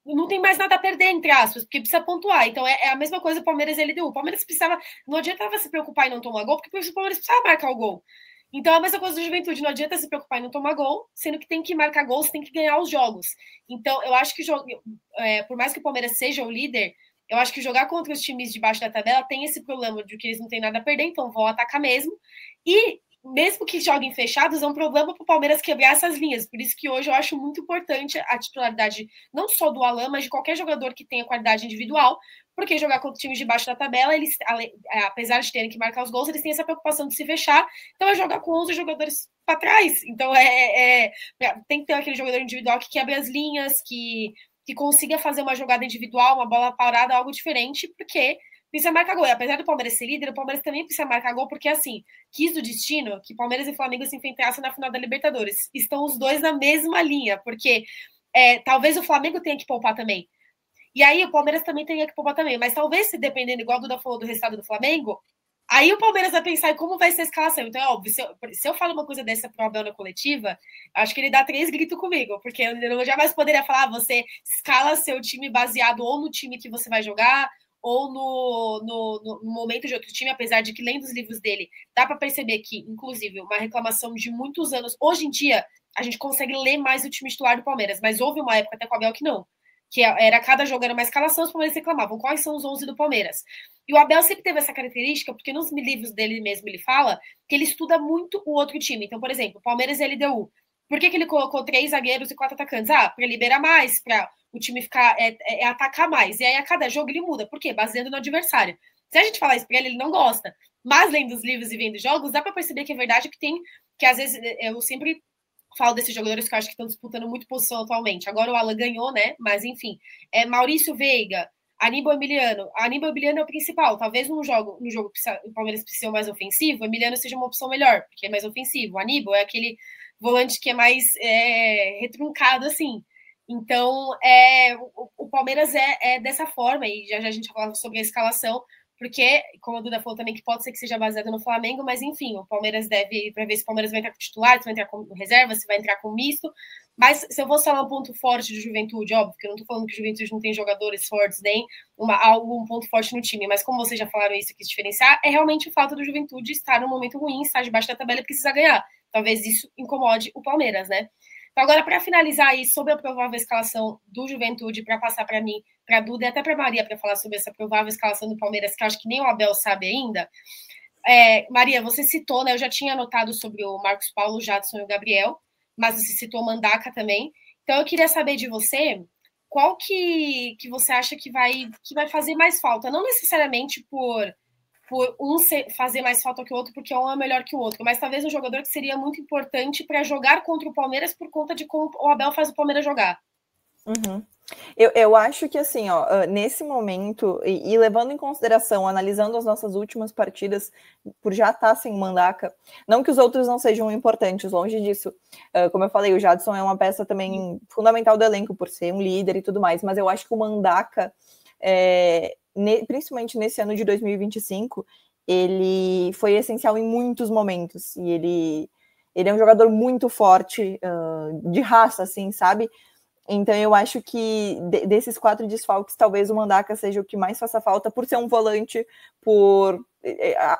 não tem mais nada a perder, entre aspas, porque precisa pontuar. Então, é a mesma coisa o Palmeiras e LDU. O Palmeiras precisava... Não adiantava se preocupar em não tomar gol, porque o Palmeiras precisava marcar o gol. Então, é a mesma coisa do Juventude. Não adianta se preocupar em não tomar gol, sendo que tem que marcar gol, você tem que ganhar os jogos. Então, eu acho que, por mais que o Palmeiras seja o líder, eu acho que jogar contra os times de baixo da tabela tem esse problema de que eles não têm nada a perder, então vão atacar mesmo. E mesmo que joguem fechados, é um problema para o Palmeiras quebrar essas linhas. Por isso que hoje eu acho muito importante a titularidade não só do Alan, mas de qualquer jogador que tenha qualidade individual, porque jogar contra times de baixo da tabela, eles, apesar de terem que marcar os gols, eles têm essa preocupação de se fechar, então é jogar com 11 jogadores para trás. Então tem que ter aquele jogador individual que quebre as linhas, que consiga fazer uma jogada individual, uma bola parada, algo diferente, porque precisa marcar gol. E apesar do Palmeiras ser líder, o Palmeiras também precisa marcar gol, porque assim, quis do destino que Palmeiras e Flamengo se enfrentassem na final da Libertadores. Estão os dois na mesma linha, porque talvez o Flamengo tenha que poupar também. E aí o Palmeiras também tenha que poupar também. Mas talvez, se dependendo, igual a Duda falou, do resultado do Flamengo, aí o Palmeiras vai pensar em como vai ser a escalação. Então, é óbvio, se eu falo uma coisa dessa pro Abel na coletiva, acho que ele dá 3 gritos comigo, porque eu jamais poderia falar, você escala seu time baseado ou no time que você vai jogar, ou no momento de outro time, apesar de que, lendo os livros dele, dá para perceber que, inclusive, uma reclamação de muitos anos, hoje em dia, a gente consegue ler mais o time titular do Palmeiras, mas houve uma época até com o Abel que não, que era cada jogo era uma escalação, os Palmeiras reclamavam quais são os 11 do Palmeiras. E o Abel sempre teve essa característica, porque nos livros dele mesmo ele fala que ele estuda muito o outro time. Então, por exemplo, Palmeiras e LDU. Por que ele colocou 3 zagueiros e 4 atacantes? Para liberar mais, para o time ficar atacar mais. E aí, a cada jogo, ele muda. Por quê? Baseando no adversário. Se a gente falar isso para ele não gosta. Mas lendo os livros e vendo jogos, dá para perceber que é verdade que às vezes eu sempre falo desses jogadores que eu acho que estão disputando muito posição atualmente. Agora o Alan ganhou, né? Mas enfim, Maurício Veiga, Aníbal Emiliano. Aníbal Emiliano é o principal. Talvez no jogo que o Palmeiras precisa ser mais ofensivo, o Emiliano seja uma opção melhor, porque é mais ofensivo. O Aníbal é aquele volante que é mais retruncado, assim. Então, o Palmeiras é dessa forma, e já a gente falava sobre a escalação, porque, como a Duda falou também, que pode ser que seja baseado no Flamengo, mas enfim, o Palmeiras deve, para ver se o Palmeiras vai entrar com titular, se vai entrar com reserva, se vai entrar com misto. Mas se eu vou falar um ponto forte do Juventude, óbvio, que eu não estou falando que o Juventude não tem jogadores fortes, nem um ponto forte no time, mas como vocês já falaram isso, que se diferenciar, é realmente o fato do Juventude estar num momento ruim, estar debaixo da tabela e precisa ganhar. Talvez isso incomode o Palmeiras, né? Então, agora, para finalizar aí sobre a provável escalação do Juventude, para passar para mim, para a Duda e até para a Maria, para falar sobre essa provável escalação do Palmeiras, que eu acho que nem o Abel sabe ainda. Maria, você citou, né? Eu já tinha anotado sobre o Marcos Paulo, o Jadson e o Gabriel, mas você citou o Mandaca também. Então, eu queria saber de você qual que você acha que vai fazer mais falta, não necessariamente por um fazer mais falta que o outro, porque um é melhor que o outro, mas talvez um jogador que seria muito importante para jogar contra o Palmeiras por conta de como o Abel faz o Palmeiras jogar. Uhum. Eu acho que, assim, nesse momento, e levando em consideração, analisando as nossas últimas partidas, por já estar sem Mandaca, não que os outros não sejam importantes, longe disso. Como eu falei, o Jadson é uma peça também fundamental do elenco, por ser um líder e tudo mais, mas eu acho que o Mandaca, principalmente nesse ano de 2025, ele foi essencial em muitos momentos, e ele é um jogador muito forte, de raça, assim, sabe? Então eu acho que desses 4 desfalques, talvez o Mandaca seja o que mais faça falta, por ser um volante, por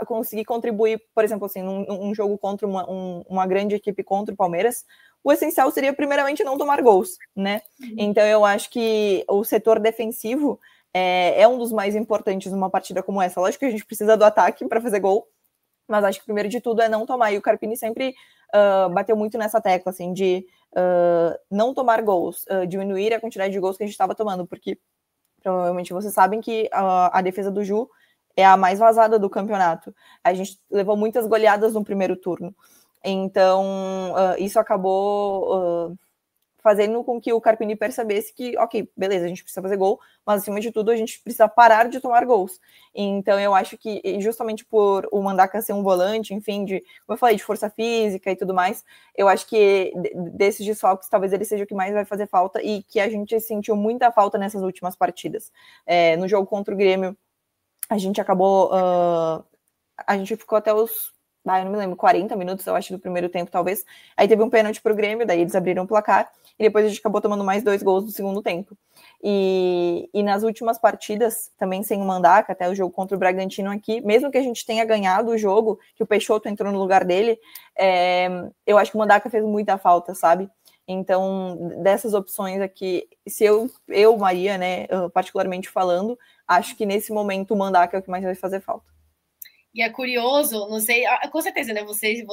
conseguir contribuir, por exemplo, assim, num jogo contra uma grande equipe contra o Palmeiras. O essencial seria, primeiramente, não tomar gols, né? Então eu acho que o setor defensivo é um dos mais importantes numa partida como essa. Lógico que a gente precisa do ataque para fazer gol, mas acho que primeiro de tudo é não tomar. E o Carpini sempre bateu muito nessa tecla, assim, de não tomar gols, diminuir a quantidade de gols que a gente estava tomando, porque provavelmente vocês sabem que a defesa do Ju é a mais vazada do campeonato. A gente levou muitas goleadas no primeiro turno. Então, isso acabou fazendo com que o Carpini percebesse que, ok, beleza, a gente precisa fazer gol, mas acima de tudo a gente precisa parar de tomar gols. Então eu acho que justamente por o Mandaca ser um volante, enfim, como eu falei, de força física e tudo mais, eu acho que desses desfalques talvez ele seja o que mais vai fazer falta e que a gente sentiu muita falta nessas últimas partidas. No jogo contra o Grêmio, a gente acabou... a gente ficou até os... eu não me lembro, 40 minutos, eu acho, do primeiro tempo, talvez. Aí teve um pênalti pro Grêmio, daí eles abriram o placar, e depois a gente acabou tomando mais 2 gols no segundo tempo. E nas últimas partidas, também sem o Mandaca, até o jogo contra o Bragantino aqui, mesmo que a gente tenha ganhado o jogo, que o Peixoto entrou no lugar dele, eu acho que o Mandaca fez muita falta, sabe? Então, dessas opções aqui, se eu Maria, né, particularmente falando, acho que nesse momento o Mandaca é o que mais vai fazer falta. E é curioso, não sei, com certeza, né? Vocês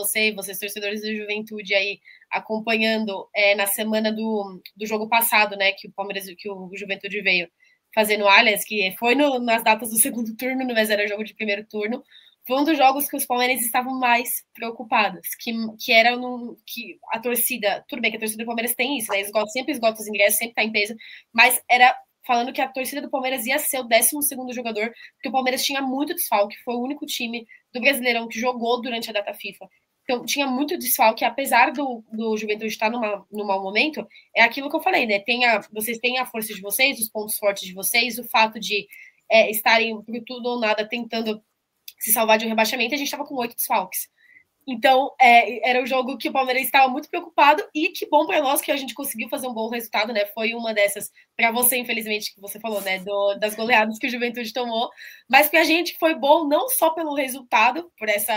torcedores do Juventude aí acompanhando na semana do jogo passado, né? Que o Palmeiras, que o Juventude veio fazer no Allianz, que foi nas datas do segundo turno, mas era jogo de primeiro turno. Foi um dos jogos que os palmeirenses estavam mais preocupados, que era que a torcida, tudo bem que a torcida do Palmeiras tem isso, né? Sempre esgota os ingressos, sempre tá em peso, mas era falando que a torcida do Palmeiras ia ser o 12º jogador, porque o Palmeiras tinha muito desfalque, foi o único time do Brasileirão que jogou durante a data FIFA. Então, tinha muito desfalque, apesar do Juventude estar num mau momento, é aquilo que eu falei, né? Vocês têm a força de vocês, os pontos fortes de vocês, o fato de estarem por tudo ou nada tentando se salvar de um rebaixamento, a gente estava com 8 desfalques. Então, era um jogo que o Palmeiras estava muito preocupado e que bom para nós que a gente conseguiu fazer um bom resultado, né? Foi uma dessas, para você, infelizmente, que você falou, né? Das goleadas que o Juventude tomou, mas para a gente foi bom não só pelo resultado, por essa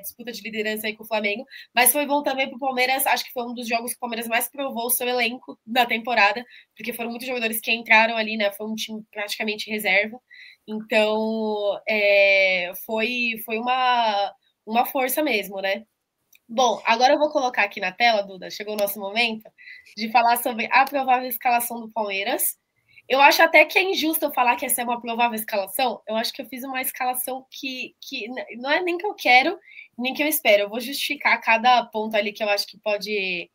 disputa de liderança aí com o Flamengo, mas foi bom também para o Palmeiras. Acho que foi um dos jogos que o Palmeiras mais provou o seu elenco da temporada, porque foram muitos jogadores que entraram ali, né? Foi um time praticamente reserva. Então, foi uma força mesmo, né? Bom, agora eu vou colocar aqui na tela, Duda, chegou o nosso momento, de falar sobre a provável escalação do Palmeiras. Eu acho até que é injusto eu falar que essa é uma provável escalação. Eu acho que eu fiz uma escalação que não é nem que eu quero, nem que eu espero. Eu vou justificar cada ponto ali que eu acho que pode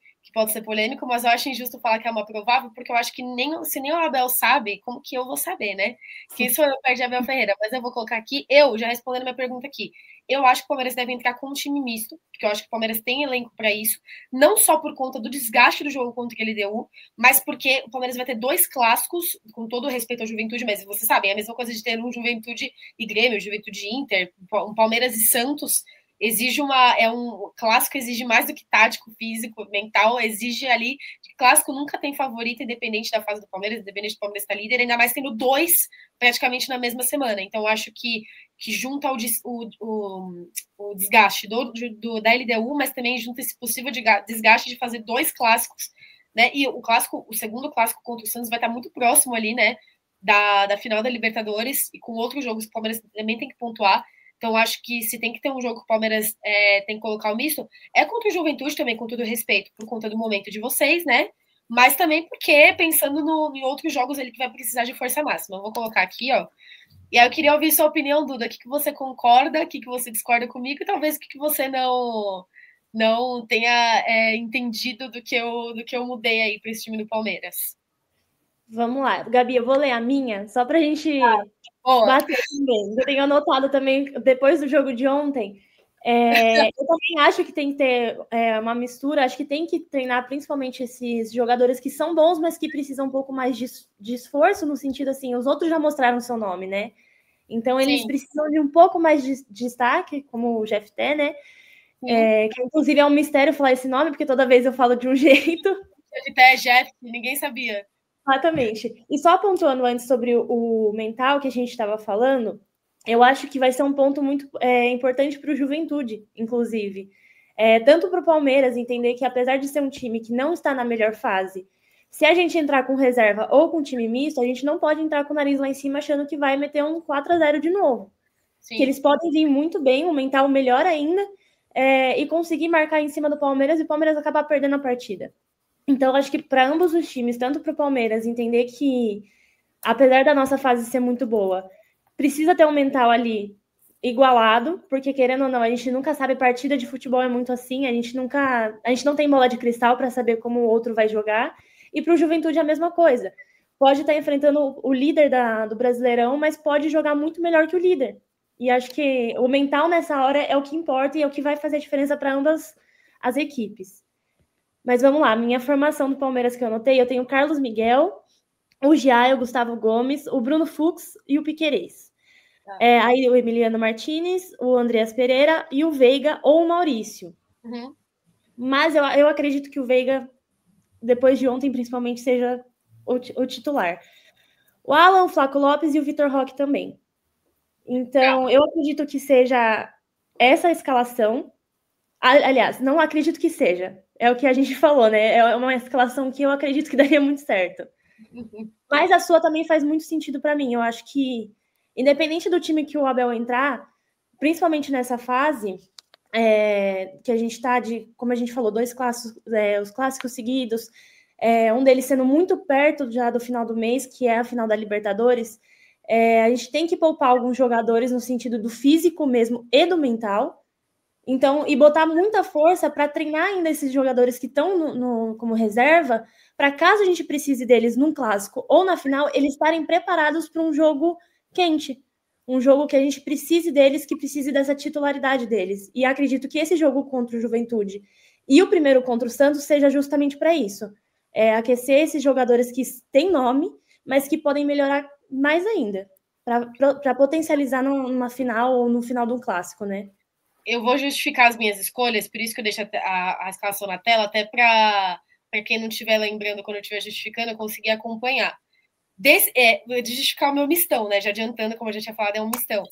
ser polêmico, mas eu acho injusto falar que é uma provável, porque eu acho que se nem o Abel sabe, como que eu vou saber, né? Quem sou eu perto de Abel Ferreira? Mas eu vou colocar aqui, já respondendo minha pergunta aqui, eu acho que o Palmeiras deve entrar com um time misto, porque eu acho que o Palmeiras tem elenco para isso, não só por conta do desgaste do jogo contra o LDU, mas porque o Palmeiras vai ter 2 clássicos, com todo o respeito ao Juventude, mas vocês sabem, é a mesma coisa de ter um Juventude e Grêmio, Juventude e Inter, um Palmeiras e Santos, um clássico exige mais do que tático, físico, mental, exige ali, clássico nunca tem favorito, independente da fase do Palmeiras, independente do Palmeiras estar líder, ainda mais tendo 2 praticamente na mesma semana, então eu acho que junta o desgaste da LDU, mas também junta esse possível desgaste de fazer 2 clássicos, né? E o segundo clássico contra o Santos vai estar muito próximo ali, né? Da final da Libertadores, e com outros jogos que o Palmeiras também tem que pontuar. Então, acho que se tem que ter um jogo que o Palmeiras tem que colocar o misto, é contra o Juventude também, com todo respeito, por conta do momento de vocês, né? Mas também porque pensando em outros jogos ali que vai precisar de força máxima. Eu vou colocar aqui, ó. E aí eu queria ouvir sua opinião, Duda. O que você concorda, o que você discorda comigo, e talvez o que você não tenha entendido do que eu mudei aí para esse time do Palmeiras. Vamos lá. Gabi, eu vou ler a minha, só para a gente bater também. Eu tenho anotado também, depois do jogo de ontem, eu também acho que tem que ter uma mistura, acho que tem que treinar principalmente esses jogadores que são bons, mas que precisam um pouco mais de esforço, no sentido assim, os outros já mostraram seu nome, né? Então, eles precisam de um pouco mais de destaque, como o GFT, né? Que inclusive é um mistério falar esse nome, porque toda vez eu falo de um jeito. GFT é Jeff, ninguém sabia. Exatamente. E só pontuando antes sobre o mental que a gente estava falando, eu acho que vai ser um ponto muito importante para o Juventude, inclusive. Tanto para o Palmeiras entender que, apesar de ser um time que não está na melhor fase, se a gente entrar com reserva ou com time misto, a gente não pode entrar com o nariz lá em cima achando que vai meter um 4-0 de novo. Sim. Que eles podem vir muito bem, o mental melhor ainda, e conseguir marcar em cima do Palmeiras e o Palmeiras acabar perdendo a partida. Então, acho que para ambos os times, tanto para o Palmeiras, entender que, apesar da nossa fase ser muito boa, precisa ter um mental ali igualado, porque, querendo ou não, a gente nunca sabe, partida de futebol é muito assim, a gente não tem bola de cristal para saber como o outro vai jogar, e para o Juventude é a mesma coisa. Pode estar enfrentando o líder do Brasileirão, mas pode jogar muito melhor que o líder. E acho que o mental nessa hora é o que importa e é o que vai fazer a diferença para ambas as equipes. Mas vamos lá, minha formação do Palmeiras que eu anotei, eu tenho o Carlos Miguel, o Giai, o Gustavo Gomes, o Bruno Fux e o Piquerez. Aí o Emiliano Martinez, o Andreas Pereira e o Veiga ou o Maurício. Uhum. Mas eu acredito que o Veiga, depois de ontem, principalmente, seja o titular. O Alan, o Flaco Lopes e o Vitor Roque também. Então, eu acredito que seja essa escalação. Aliás, não acredito que seja. É o que a gente falou, né? É uma escalação que eu acredito que daria muito certo. Mas a sua também faz muito sentido para mim. Eu acho que, independente do time que o Abel entrar, principalmente nessa fase, que a gente está como a gente falou, 2 clássicos, os clássicos seguidos, um deles sendo muito perto já do final do mês, que é a final da Libertadores, a gente tem que poupar alguns jogadores no sentido do físico mesmo e do mental. Então, e botar muita força para treinar ainda esses jogadores que estão como reserva, para caso a gente precise deles num clássico ou na final, eles estarem preparados para um jogo quente. Um jogo que a gente precise deles, que precise dessa titularidade deles. E acredito que esse jogo contra o Juventude e o primeiro contra o Santos seja justamente para isso. Aquecer esses jogadores que têm nome, mas que podem melhorar mais ainda, para potencializar numa final ou no final de um clássico, né? Eu vou justificar as minhas escolhas, por isso que eu deixo a escalação na tela, até para quem não estiver lembrando, quando eu estiver justificando, eu conseguir acompanhar. Vou justificar o meu mistão, né? Já adiantando, como eu já tinha falado, é um mistão.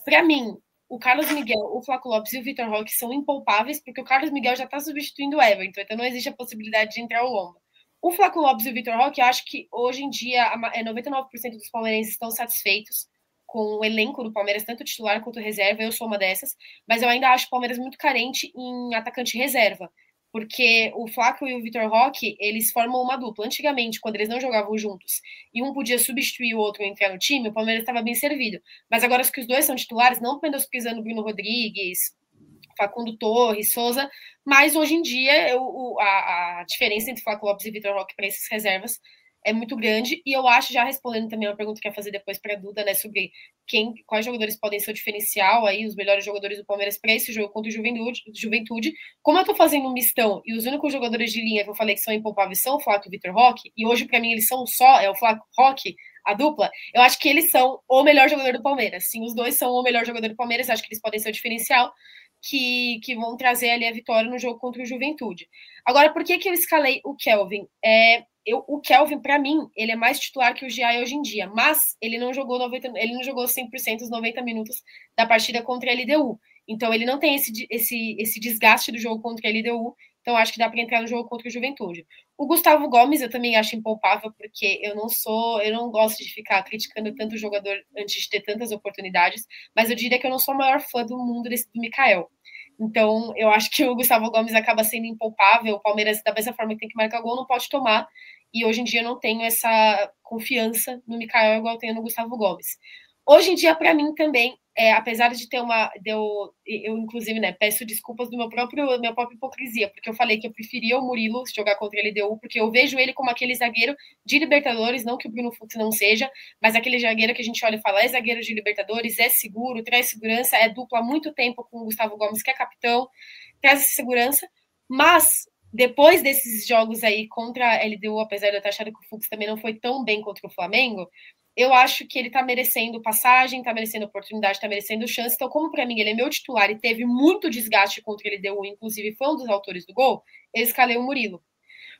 Para mim, o Carlos Miguel, o Flaco Lopes e o Vitor Roque são impalpáveis, porque o Carlos Miguel já está substituindo o Everton, então não existe a possibilidade de entrar o Lomba. O Flaco Lopes e o Vitor Roque, eu acho que hoje em dia 99% dos palmeirenses estão satisfeitos com o elenco do Palmeiras, tanto titular quanto reserva, eu sou uma dessas, mas eu ainda acho o Palmeiras muito carente em atacante reserva. porque o Flaco e o Vitor Roque, eles formam uma dupla. Antigamente, quando eles não jogavam juntos e um podia substituir o outro e entrar no time, o Palmeiras estava bem servido. Mas agora que os dois são titulares, não apenas pisando Bruno Rodrigues, Facundo Torres, Souza, mas hoje em dia a diferença entre Flaco Lopes e Vitor Roque para esses reservas é muito grande, e eu acho, já respondendo também uma pergunta que eu ia fazer depois para a Duda, né, sobre quais jogadores podem ser o diferencial, aí, os melhores jogadores do Palmeiras para esse jogo contra o Juventude. Como eu estou fazendo um mistão, e os únicos jogadores de linha que eu falei que são impalpáveis são o Flaco e o Vitor Roque, e hoje para mim eles são é o Flaco Roque, a dupla, eu acho que eles são o melhor jogador do Palmeiras. Sim, os dois são o melhor jogador do Palmeiras, acho que eles podem ser o diferencial, que vão trazer ali a vitória no jogo contra o Juventude. Agora, por que eu escalei o Kelvin? O Kelvin, para mim, ele é mais titular que o Giai hoje em dia, mas ele não jogou 100% os 90 minutos da partida contra a LDU. Então, ele não tem esse desgaste do jogo contra a LDU, então acho que dá para entrar no jogo contra o Juventude. O Gustavo Gomes eu também acho impalpável, porque eu não gosto de ficar criticando tanto o jogador antes de ter tantas oportunidades, mas eu diria que eu não sou a maior fã do mundo do Mikael. Então, eu acho que o Gustavo Gomes acaba sendo impalpável. O Palmeiras, da mesma forma que tem que marcar gol, não pode tomar. E hoje em dia eu não tenho essa confiança no Mikael igual eu tenho no Gustavo Gomes. Hoje em dia, para mim também, apesar de ter eu inclusive, né, peço desculpas do minha própria hipocrisia, porque eu falei que eu preferia o Murilo jogar contra a LDU, porque eu vejo ele como aquele zagueiro de Libertadores, não que o Bruno Fux não seja, mas aquele zagueiro que a gente olha e fala, é zagueiro de Libertadores, é seguro, traz segurança, é dupla há muito tempo com o Gustavo Gomes, que é capitão, traz essa segurança, mas depois desses jogos aí contra a LDU, apesar de eu ter achado que o Fux também não foi tão bem contra o Flamengo, eu acho que ele tá merecendo passagem, tá merecendo oportunidade, tá merecendo chance. Então, como para mim ele é meu titular e teve muito desgaste contra ele deu, inclusive foi um dos autores do gol, eu escalei o Murilo.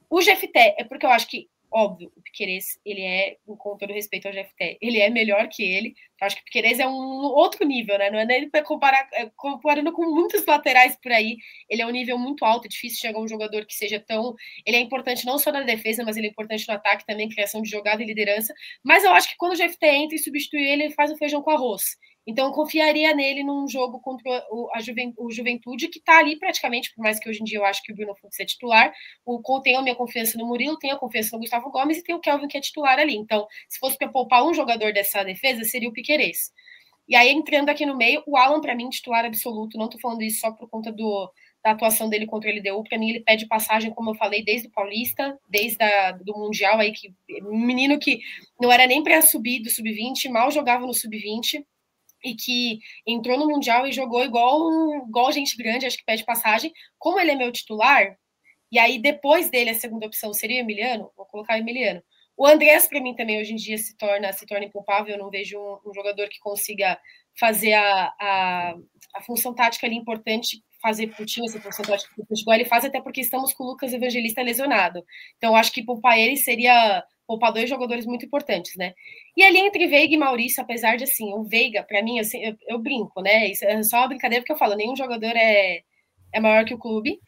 O Jefté é porque eu acho que, óbvio, o Piquerez, ele é, com todo respeito ao Jefté, ele é melhor que ele. Eu acho que o Piquerez é um outro nível, né? Não é nem para comparar, comparando com muitos laterais por aí. Ele é um nível muito alto, é difícil chegar um jogador que seja tão... Ele é importante não só na defesa, mas ele é importante no ataque também, criação de jogada e liderança. Mas eu acho que quando o Jefté entra e substitui ele, ele faz o feijão com arroz. Então, eu confiaria nele num jogo contra o Juventude, que está ali praticamente, por mais que hoje em dia eu acho que o Bruno Fux é titular. Tenho a minha confiança no Murilo, tenho a confiança no Gustavo Gomes e tem o Kelvin, que é titular ali. Então, se fosse para poupar um jogador dessa defesa, seria o Piquerez. E aí, entrando aqui no meio, o Alan, para mim, titular absoluto. Não estou falando isso só por conta da atuação dele contra a LDU. Para mim, ele pede passagem, como eu falei, desde o Paulista, desde do Mundial, aí, que um menino que não era nem para subir do Sub-20, mal jogava no Sub-20, e que entrou no Mundial e jogou igual gente grande, acho que pede passagem. Como ele é meu titular, e aí depois dele a segunda opção seria o Emiliano, vou colocar o Emiliano. O Andrés, para mim, também hoje em dia se torna impalpável. Eu não vejo um jogador que consiga fazer a função tática ali importante, fazer pro time essa função tática igual ele faz, até porque estamos com o Lucas Evangelista lesionado. Então, acho que poupar ele seria poupar dois jogadores muito importantes, né? E ali entre Veiga e Maurício, apesar de, assim, o Veiga, para mim, eu brinco, né? Isso é só uma brincadeira, porque eu falo, nenhum jogador é maior que o clube.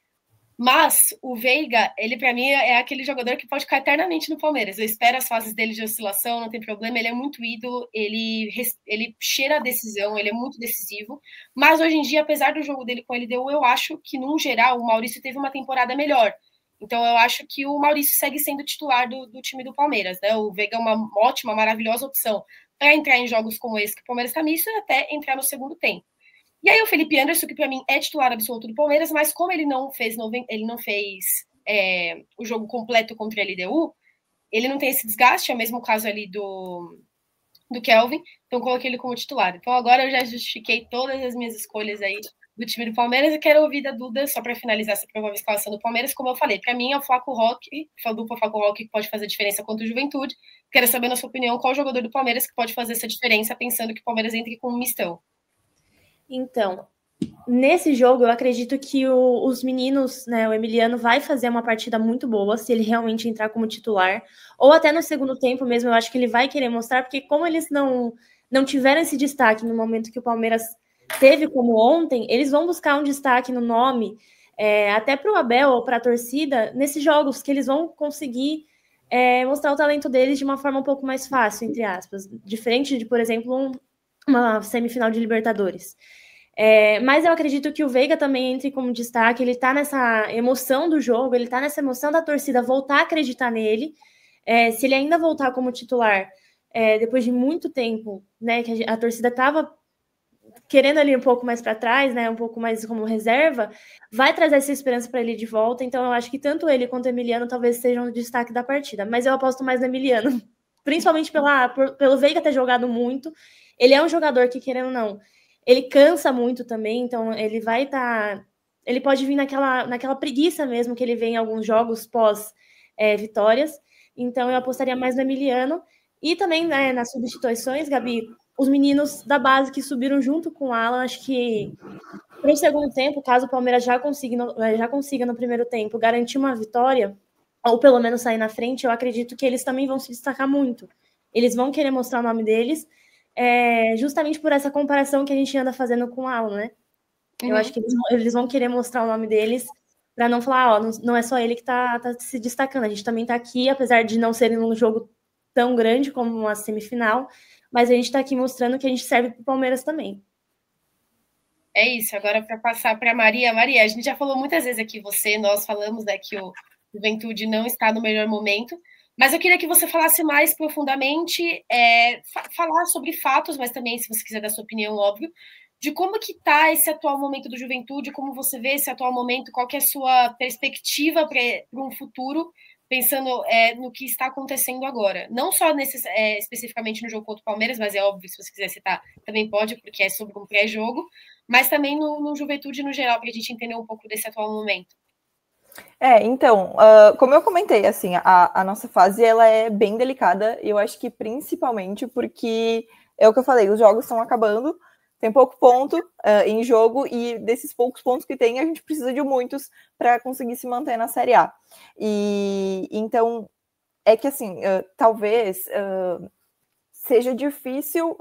Mas o Veiga, ele para mim é aquele jogador que pode ficar eternamente no Palmeiras. Eu espero as fases dele de oscilação, não tem problema. Ele é muito ídolo, ele cheira a decisão, ele é muito decisivo. Mas hoje em dia, apesar do jogo dele com a LDU, eu acho que, num geral, o Maurício teve uma temporada melhor. Então, eu acho que o Maurício segue sendo titular do time do Palmeiras, né? O Veiga é uma ótima, maravilhosa opção para entrar em jogos como esse que o Palmeiras está nisso e até entrar no segundo tempo. E aí o Felipe Anderson, que para mim é titular absoluto do Palmeiras, mas como ele não fez o jogo completo contra a LDU, ele não tem esse desgaste, é o mesmo caso ali do Kelvin, então coloquei ele como titular. Então agora eu já justifiquei todas as minhas escolhas aí do time do Palmeiras e quero ouvir da Duda, só para finalizar essa provável escalação do Palmeiras, como eu falei, para mim é o Flaco Roque, a dupla Flaco Roque que pode fazer a diferença contra o Juventude. Quero saber, na sua opinião, qual jogador do Palmeiras que pode fazer essa diferença, pensando que o Palmeiras entre com um mistão. Então, nesse jogo, eu acredito que os meninos, né, o Emiliano vai fazer uma partida muito boa, se ele realmente entrar como titular, ou até no segundo tempo mesmo, eu acho que ele vai querer mostrar, porque como eles não tiveram esse destaque no momento que o Palmeiras teve como ontem, eles vão buscar um destaque no nome, até para o Abel ou para a torcida, nesses jogos que eles vão conseguir mostrar o talento deles de uma forma um pouco mais fácil, entre aspas, diferente de, por exemplo, uma semifinal de Libertadores. Mas eu acredito que o Veiga também entre como destaque, ele tá nessa emoção do jogo, ele tá nessa emoção da torcida voltar a acreditar nele. Se ele ainda voltar como titular, depois de muito tempo, né, que a torcida tava querendo ali um pouco mais para trás, né, um pouco mais como reserva, vai trazer essa esperança para ele de volta. Então eu acho que tanto ele quanto o Emiliano talvez sejam o destaque da partida. Mas eu aposto mais no Emiliano, principalmente pelo Veiga ter jogado muito. Ele é um jogador que, querendo ou não, ele cansa muito também, então ele vai estar... Ele pode vir naquela preguiça mesmo que ele vem em alguns jogos pós-vitórias. Então eu apostaria mais no Emiliano. E também, né, nas substituições, Gabi, os meninos da base que subiram junto com o Alan, acho que para o segundo tempo, caso o Palmeiras já consiga no primeiro tempo garantir uma vitória, ou pelo menos sair na frente, eu acredito que eles também vão se destacar muito. Eles vão querer mostrar o nome deles, justamente por essa comparação que a gente anda fazendo com o Alan, né? Eu acho que eles vão querer mostrar o nome deles para não falar, não é só ele que está se destacando, a gente também está aqui, apesar de não ser num jogo tão grande como uma semifinal, mas a gente está aqui mostrando que a gente serve para o Palmeiras também. É isso, agora para passar para a Maria. Maria, a gente já falou muitas vezes aqui, nós falamos, né, que o Juventude não está no melhor momento, mas eu queria que você falasse mais profundamente, falar sobre fatos, mas também, se você quiser dar sua opinião, óbvio, de como que está esse atual momento do Juventude, como você vê esse atual momento, qual que é a sua perspectiva para um futuro, pensando no que está acontecendo agora. Não só especificamente no jogo contra o Palmeiras, mas é óbvio, se você quiser citar, também pode, porque é sobre um pré-jogo, mas também no Juventude no geral, para a gente entender um pouco desse atual momento. Então, como eu comentei, assim, a nossa fase, ela é bem delicada, e eu acho que principalmente porque, é o que eu falei, os jogos estão acabando, tem pouco ponto em jogo, e desses poucos pontos que tem, a gente precisa de muitos para conseguir se manter na Série A. E então, é que assim, talvez seja difícil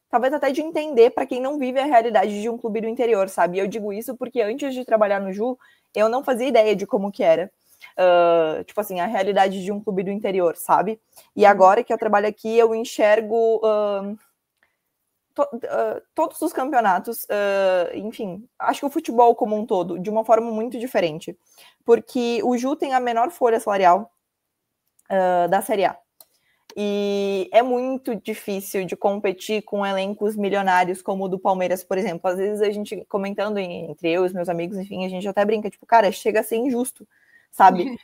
talvez até de entender para quem não vive a realidade de um clube do interior, sabe? E eu digo isso porque antes de trabalhar no Ju, eu não fazia ideia de como que era. Tipo assim, a realidade de um clube do interior, sabe? E agora que eu trabalho aqui, eu enxergo todos os campeonatos, enfim, acho que o futebol como um todo, de uma forma muito diferente. Porque o Ju tem a menor folha salarial da Série A. E é muito difícil de competir com elencos milionários como o do Palmeiras, por exemplo. Às vezes a gente, comentando entre eu e os meus amigos, enfim, a gente até brinca, tipo, cara, chega a ser injusto, sabe?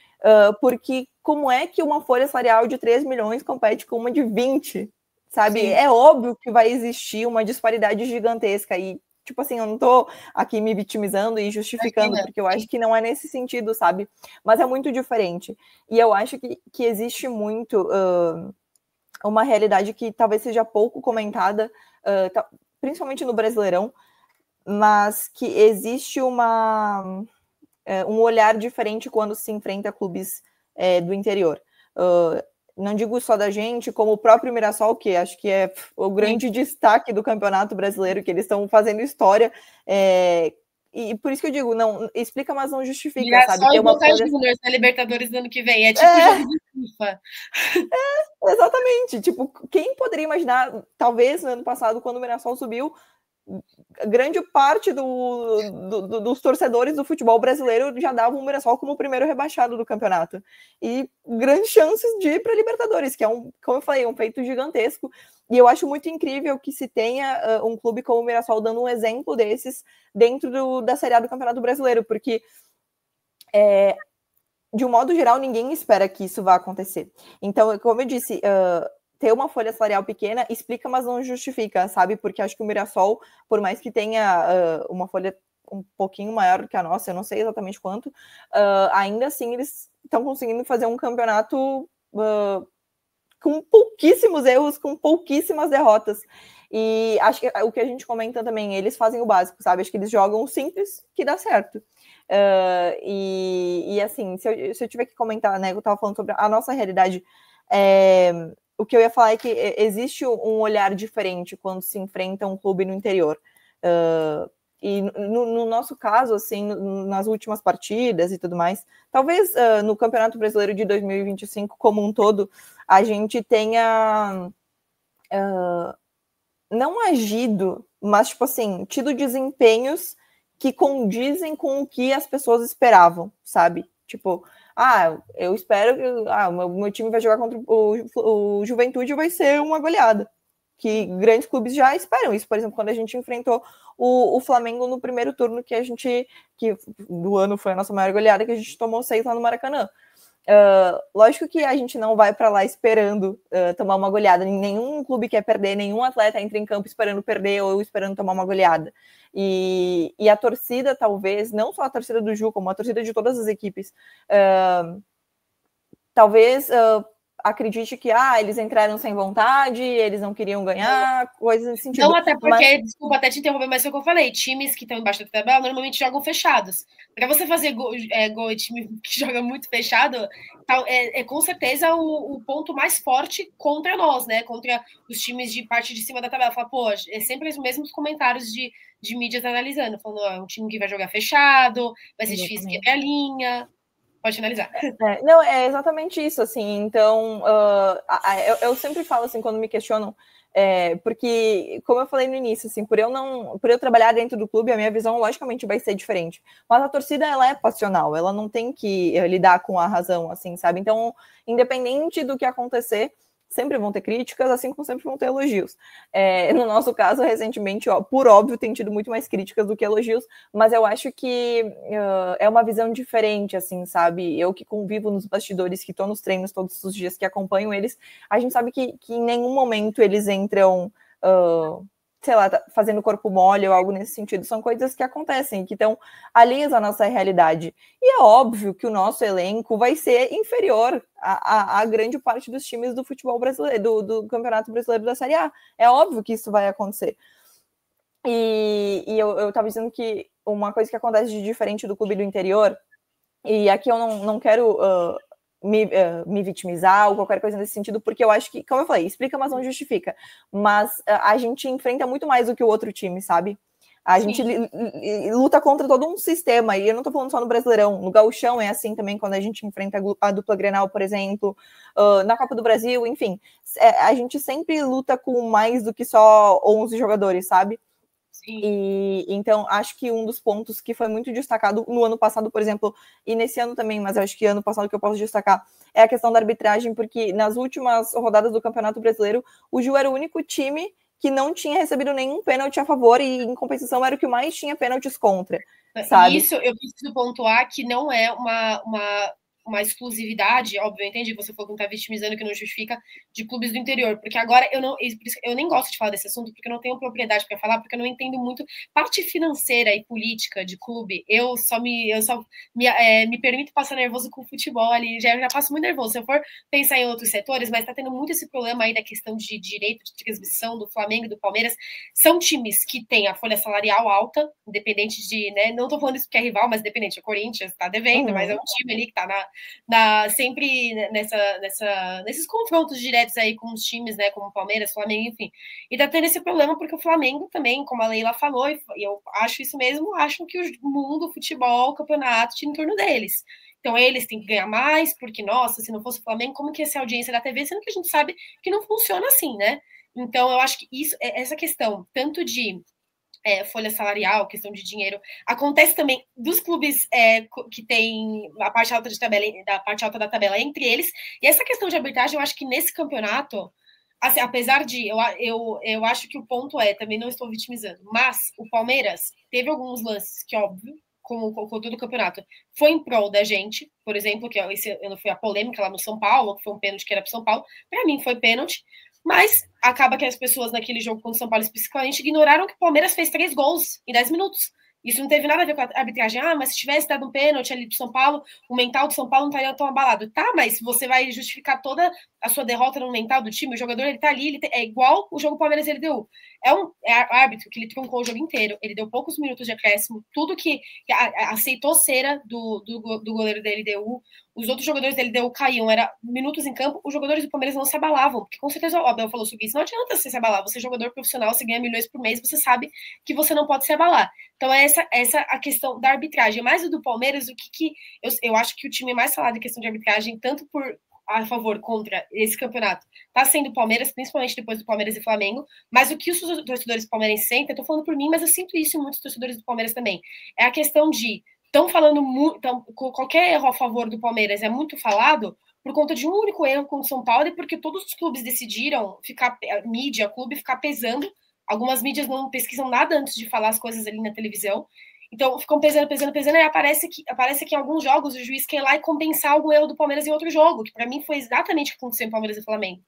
Porque como é que uma folha salarial de 3 milhões compete com uma de 20, sabe? Sim. É óbvio que vai existir uma disparidade gigantesca e, tipo assim, eu não tô aqui me vitimizando e justificando, porque eu acho que não é nesse sentido, sabe? Mas é muito diferente. E eu acho que existe muito uma realidade que talvez seja pouco comentada, principalmente no Brasileirão, mas que existe um olhar diferente quando se enfrenta clubes do interior. Não digo só da gente, como o próprio Mirassol, que acho que é o grande destaque do Campeonato Brasileiro, que eles estão fazendo história. E por isso que eu digo, não explica, mas não justifica, Mirassol sabe? Tem uma Boca Juniors na Libertadores do ano que vem. É tipo jogo de FIFA. Exatamente. Tipo, quem poderia imaginar, talvez no ano passado, quando o Mirassol subiu, grande parte dos torcedores do futebol brasileiro já davam o Mirassol como o primeiro rebaixado do campeonato. E grandes chances de ir para a Libertadores, que é como eu falei, um feito gigantesco. E eu acho muito incrível que se tenha um clube como o Mirassol dando um exemplo desses dentro da Série A do Campeonato Brasileiro, porque de um modo geral, ninguém espera que isso vá acontecer. Então, como eu disse, ter uma folha salarial pequena explica, mas não justifica, sabe? Porque acho que o Mirassol, por mais que tenha uma folha um pouquinho maior do que a nossa, eu não sei exatamente quanto, ainda assim eles estão conseguindo fazer um campeonato com pouquíssimos erros, com pouquíssimas derrotas. E acho que o que a gente comenta também, eles fazem o básico, sabe? Acho que eles jogam o simples que dá certo. E assim, se eu tiver que comentar, né, eu estava falando sobre a nossa realidade, o que eu ia falar é que existe um olhar diferente quando se enfrenta um clube no interior. E no nosso caso, assim, nas últimas partidas e tudo mais, talvez no Campeonato Brasileiro de 2025 como um todo, a gente tenha não agido mas, tipo assim, tido desempenhos que condizem com o que as pessoas esperavam, sabe? Tipo, eu espero que o meu time vai jogar contra o Juventude e vai ser uma goleada. Que grandes clubes já esperam isso. Por exemplo, quando a gente enfrentou o Flamengo no primeiro turno, que do ano foi a nossa maior goleada, que a gente tomou 6 lá no Maracanã. Lógico que a gente não vai para lá esperando tomar uma goleada. Nenhum clube quer perder, nenhum atleta entra em campo esperando perder ou esperando tomar uma goleada. E a torcida, talvez, não só a torcida do Ju, como a torcida de todas as equipes, talvez acredite que eles entraram sem vontade, eles não queriam ganhar, coisas nesse sentido. Não, até porque, desculpa até te interromper, mas foi o que eu falei, times que estão embaixo da tabela normalmente jogam fechados. Para você fazer gol de time que joga muito fechado, com certeza o ponto mais forte contra nós, né? Contra os times de parte de cima da tabela. Fala, pô, é sempre os mesmos comentários de mídias analisando, falando, é um time que vai jogar fechado, vai ser difícil quebrar a linha. Pode finalizar. Não, é exatamente isso, assim, então, eu sempre falo, assim, quando me questionam, porque, como eu falei no início, assim, por eu trabalhar dentro do clube, a minha visão, logicamente, vai ser diferente, mas a torcida, ela é passional, ela não tem que lidar com a razão, assim, sabe, então, independente do que acontecer, sempre vão ter críticas, assim como sempre vão ter elogios. No nosso caso, recentemente, por óbvio, tem tido muito mais críticas do que elogios, mas eu acho que é uma visão diferente, assim, sabe? Eu que convivo nos bastidores, que estou nos treinos todos os dias, que acompanho eles, a gente sabe que em nenhum momento eles entram... sei lá, fazendo corpo mole ou algo nesse sentido, são coisas que acontecem, que estão alheias à nossa realidade. E é óbvio que o nosso elenco vai ser inferior à grande parte dos times do futebol brasileiro, do Campeonato Brasileiro da Série A. É óbvio que isso vai acontecer. E eu estava dizendo que uma coisa que acontece de diferente do clube do interior, e aqui eu não quero... me vitimizar ou qualquer coisa nesse sentido, porque eu acho que, como eu falei, explica, mas não justifica. Mas a gente enfrenta muito mais do que o outro time, sabe? A gente luta contra todo um sistema, e eu não tô falando só no Brasileirão, no Gauchão é assim também, quando a gente enfrenta a dupla Grenal, por exemplo, na Copa do Brasil, enfim, a gente sempre luta com mais do que só 11 jogadores, sabe? E então acho que um dos pontos que foi muito destacado no ano passado, por exemplo, e nesse ano também, mas eu acho que ano passado que eu posso destacar é a questão da arbitragem, porque nas últimas rodadas do Campeonato Brasileiro, o Ju era o único time que não tinha recebido nenhum pênalti a favor e em compensação era o que mais tinha pênaltis contra, sabe? Isso eu preciso pontuar que não é uma exclusividade, óbvio, eu entendi, você falou que não está vitimizando, que não justifica, de clubes do interior, porque agora eu nem gosto de falar desse assunto, porque eu não tenho propriedade para falar, porque eu não entendo muito parte financeira e política de clube, eu só me permito passar nervoso com o futebol ali, já passo muito nervoso, se eu for pensar em outros setores, mas está tendo muito esse problema aí da questão de direito de transmissão do Flamengo e do Palmeiras, são times que têm a folha salarial alta, independente de, né, não estou falando isso porque é rival, mas independente, o Corinthians está devendo, mas é um time ali que está sempre nesses confrontos diretos aí com os times, né, como Palmeiras, Flamengo, enfim. E tá tendo esse problema porque o Flamengo também, como a Leila falou, e eu acho isso mesmo, acham que o mundo, o futebol, o campeonato gira em torno deles. Então eles têm que ganhar mais, porque, nossa, se não fosse o Flamengo, como que ia ser a audiência da TV? Sendo que a gente sabe que não funciona assim, né? Então eu acho que essa questão, tanto de folha salarial, questão de dinheiro, acontece também dos clubes que tem a parte alta da parte alta da tabela entre eles, e essa questão de arbitragem, eu acho que nesse campeonato, assim, apesar de, eu acho que o ponto também não estou vitimizando, mas o Palmeiras teve alguns lances que, óbvio, como todo o campeonato, foi em prol da gente, por exemplo, que esse ano foi a polêmica lá no São Paulo, que foi um pênalti que era para São Paulo, para mim foi pênalti, mas acaba que as pessoas naquele jogo contra o São Paulo especificamente ignoraram que o Palmeiras fez 3 gols em 10 minutos. Isso não teve nada a ver com a arbitragem. Mas se tivesse dado um pênalti ali do São Paulo, o mental do São Paulo não estaria tão abalado. Tá, mas você vai justificar toda a sua derrota no mental do time. O jogador, ele tá ali, é igual o jogo Palmeiras e LDU. É árbitro que ele truncou o jogo inteiro. Ele deu poucos minutos de acréscimo. Tudo que aceitou cera do goleiro da LDU. Os outros jogadores da LDU caíam, era minutos em campo, os jogadores do Palmeiras não se abalavam, porque com certeza o Abel falou sobre isso, não adianta você se abalar, você é jogador profissional, você ganha milhões por mês, você sabe que você não pode se abalar. Então essa a questão da arbitragem, mais o do Palmeiras, eu acho que o time mais falado em questão de arbitragem, tanto por a favor contra esse campeonato está sendo o Palmeiras, principalmente depois do Palmeiras e Flamengo, mas o que os torcedores palmeirenses sentem, eu tô falando por mim, mas eu sinto isso em muitos torcedores do Palmeiras também, é a questão de estão falando muito, qualquer erro a favor do Palmeiras é muito falado por conta de um único erro com o São Paulo e porque todos os clubes decidiram ficar, a mídia, clube, ficar pesando. Algumas mídias não pesquisam nada antes de falar as coisas ali na televisão. Então, ficam pesando, e aparece que em alguns jogos o juiz quer ir lá e compensar algum erro do Palmeiras em outro jogo, que para mim foi exatamente o que aconteceu em Palmeiras e Flamengo.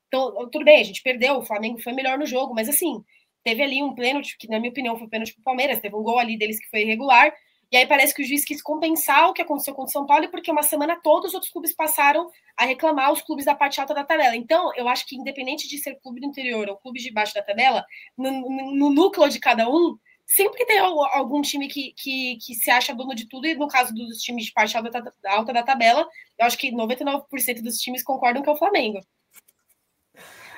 Então, tudo bem, a gente perdeu, o Flamengo foi melhor no jogo, mas assim, teve ali um pênalti, que na minha opinião foi pênalti pro Palmeiras, teve um gol ali deles que foi irregular, e aí parece que o juiz quis compensar o que aconteceu com o São Paulo, porque uma semana todos os outros clubes passaram a reclamar os clubes da parte alta da tabela. Então, eu acho que independente de ser clube do interior ou clube de baixo da tabela, no núcleo de cada um, sempre tem algum time que se acha dono de tudo, e no caso dos times de parte alta da tabela, eu acho que 99% dos times concordam que é o Flamengo.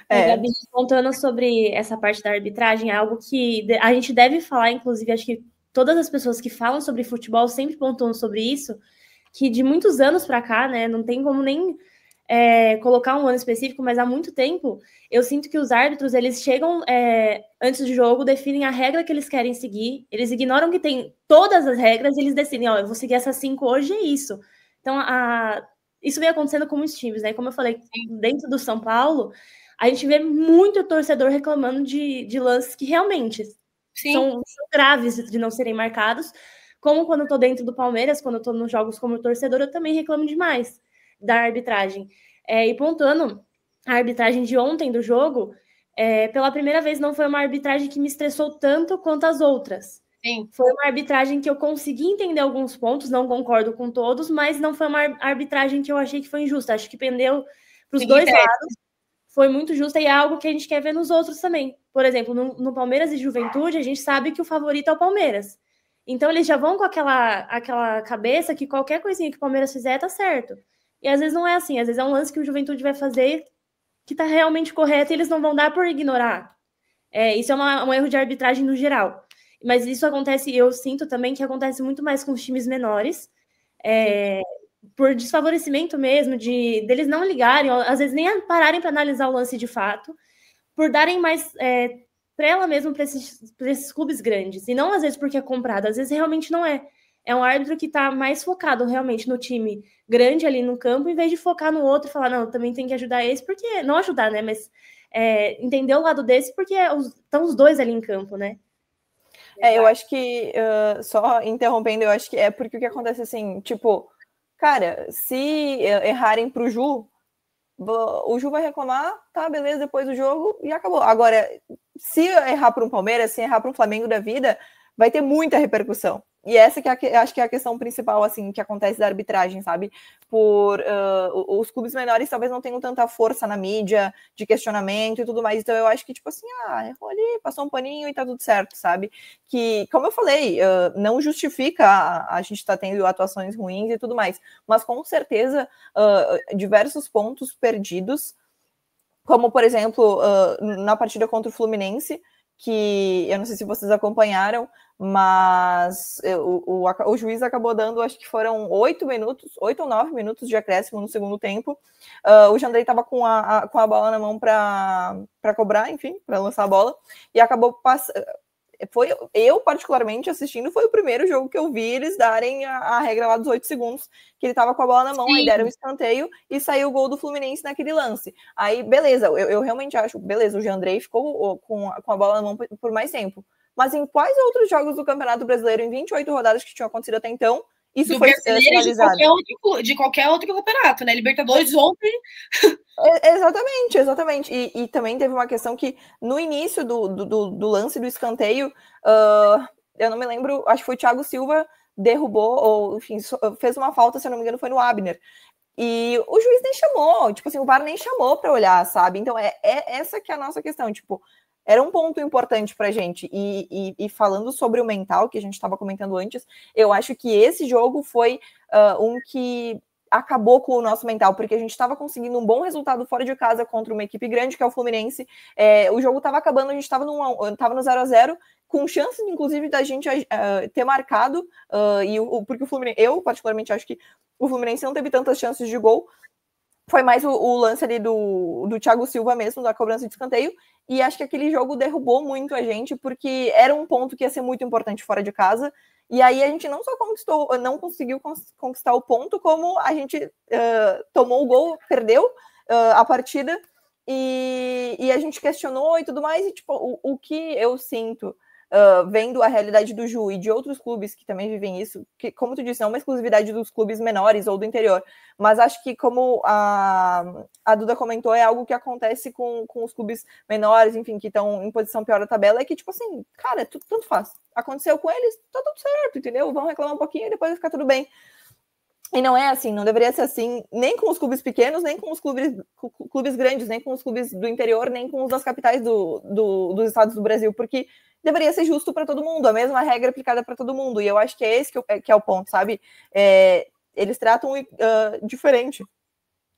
Gabi, contando sobre essa parte da arbitragem, é algo que a gente deve falar, inclusive, acho que todas as pessoas que falam sobre futebol sempre pontuam sobre isso, que de muitos anos para cá, né, não tem como nem colocar um ano específico, mas há muito tempo, eu sinto que os árbitros, eles chegam antes do jogo, definem a regra que eles querem seguir, eles ignoram que tem todas as regras e eles decidem, eu vou seguir essas 5 hoje, é isso. Então, isso vem acontecendo com muitos times, né? Como eu falei, dentro do São Paulo, a gente vê muito torcedor reclamando de lances que realmente são graves de não serem marcados, como quando eu tô dentro do Palmeiras, quando eu tô nos jogos como torcedor, eu também reclamo demais da arbitragem. E pontuando, a arbitragem de ontem do jogo, pela primeira vez não foi uma arbitragem que me estressou tanto quanto as outras. Sim. Foi uma arbitragem que eu consegui entender alguns pontos, não concordo com todos, mas não foi uma arbitragem que eu achei que foi injusta. Acho que pendeu para os dois lados. Foi muito justa e é algo que a gente quer ver nos outros também. Por exemplo, no Palmeiras e Juventude, a gente sabe que o favorito é o Palmeiras. Então, eles já vão com aquela cabeça que qualquer coisinha que o Palmeiras fizer tá certo. E às vezes não é assim. Às vezes é um lance que o Juventude vai fazer que tá realmente correto e eles não vão dar por ignorar. Isso é um erro de arbitragem no geral. Mas isso acontece, eu sinto também que acontece muito mais com os times menores, por desfavorecimento mesmo, deles não ligarem, às vezes nem pararem para analisar o lance de fato, por darem mais trela mesmo para esses clubes grandes. E não às vezes porque é comprado, às vezes realmente não é. É um árbitro que está mais focado realmente no time grande ali no campo, em vez de focar no outro e falar, não, também tem que ajudar esse, porque... Não ajudar, né? Mas entender o lado desse, porque estão os dois ali em campo, né? Eu acho que, só interrompendo, eu acho que é porque o que acontece assim, tipo, cara, se errarem pro Ju, o Ju vai reclamar, tá, beleza, depois do jogo e acabou. Agora, se errar para um Palmeiras, se errar para um Flamengo da vida, vai ter muita repercussão. E essa que acho que é a questão principal, assim, que acontece da arbitragem, sabe? Os clubes menores talvez não tenham tanta força na mídia, de questionamento e tudo mais. Então eu acho que, tipo assim, errou ali, passou um paninho e tá tudo certo, sabe? Que, como eu falei, não justifica a gente tá tendo atuações ruins e tudo mais. Mas, com certeza, diversos pontos perdidos, como, por exemplo, na partida contra o Fluminense, que eu não sei se vocês acompanharam, mas o juiz acabou dando, acho que foram 8 ou 9 minutos de acréscimo no segundo tempo. O Jandrei estava com a bola na mão para cobrar, enfim, para lançar a bola, e acabou passando. Eu, particularmente, assistindo, foi o primeiro jogo que eu vi eles darem a regra lá dos 8 segundos, que ele tava com a bola na mão, Sim. Aí deram um escanteio e saiu o gol do Fluminense naquele lance. Aí, beleza, eu realmente acho, beleza, o Jandrei ficou com a bola na mão por mais tempo. Mas em quais outros jogos do Campeonato Brasileiro, em 28 rodadas que tinham acontecido até então, isso foi sinalizado? De qualquer outro campeonato, né? Libertadores ontem... Exatamente. E também teve uma questão que no início do lance do escanteio, eu não me lembro, acho que foi o Thiago Silva derrubou, ou enfim, fez uma falta, se eu não me engano, foi no Abner. E o juiz nem chamou, tipo assim, o VAR nem chamou para olhar, sabe? Então essa que é a nossa questão, tipo, era um ponto importante pra gente. E falando sobre o mental, que a gente estava comentando antes, eu acho que esse jogo foi um que acabou com o nosso mental, porque a gente estava conseguindo um bom resultado fora de casa contra uma equipe grande, que é o Fluminense. O jogo estava acabando, a gente estava no 0-0, com chance, inclusive, da gente ter marcado, porque o Fluminense, eu particularmente acho que o Fluminense não teve tantas chances de gol, foi mais o lance ali do Thiago Silva mesmo, da cobrança de escanteio, e acho que aquele jogo derrubou muito a gente, porque era um ponto que ia ser muito importante fora de casa, e aí a gente não só não conseguiu conquistar o ponto, como a gente tomou o gol, perdeu a partida, e a gente questionou e tudo mais, e tipo, o que eu sinto vendo a realidade do Ju e de outros clubes que também vivem isso, que, como tu disse, não é uma exclusividade dos clubes menores ou do interior, mas acho que, como a Duda comentou, é algo que acontece com os clubes menores, enfim, que estão em posição pior da tabela, é que, tipo assim, cara, tanto faz. Aconteceu com eles, tá tudo certo, entendeu? Vão reclamar um pouquinho e depois vai ficar tudo bem. E não é assim, não deveria ser assim, nem com os clubes pequenos, nem com os clubes grandes, nem com os clubes do interior, nem com os das capitais dos estados do Brasil, porque deveria ser justo para todo mundo, a mesma regra aplicada para todo mundo, e eu acho que é esse que é o ponto, sabe? Eles tratam diferente.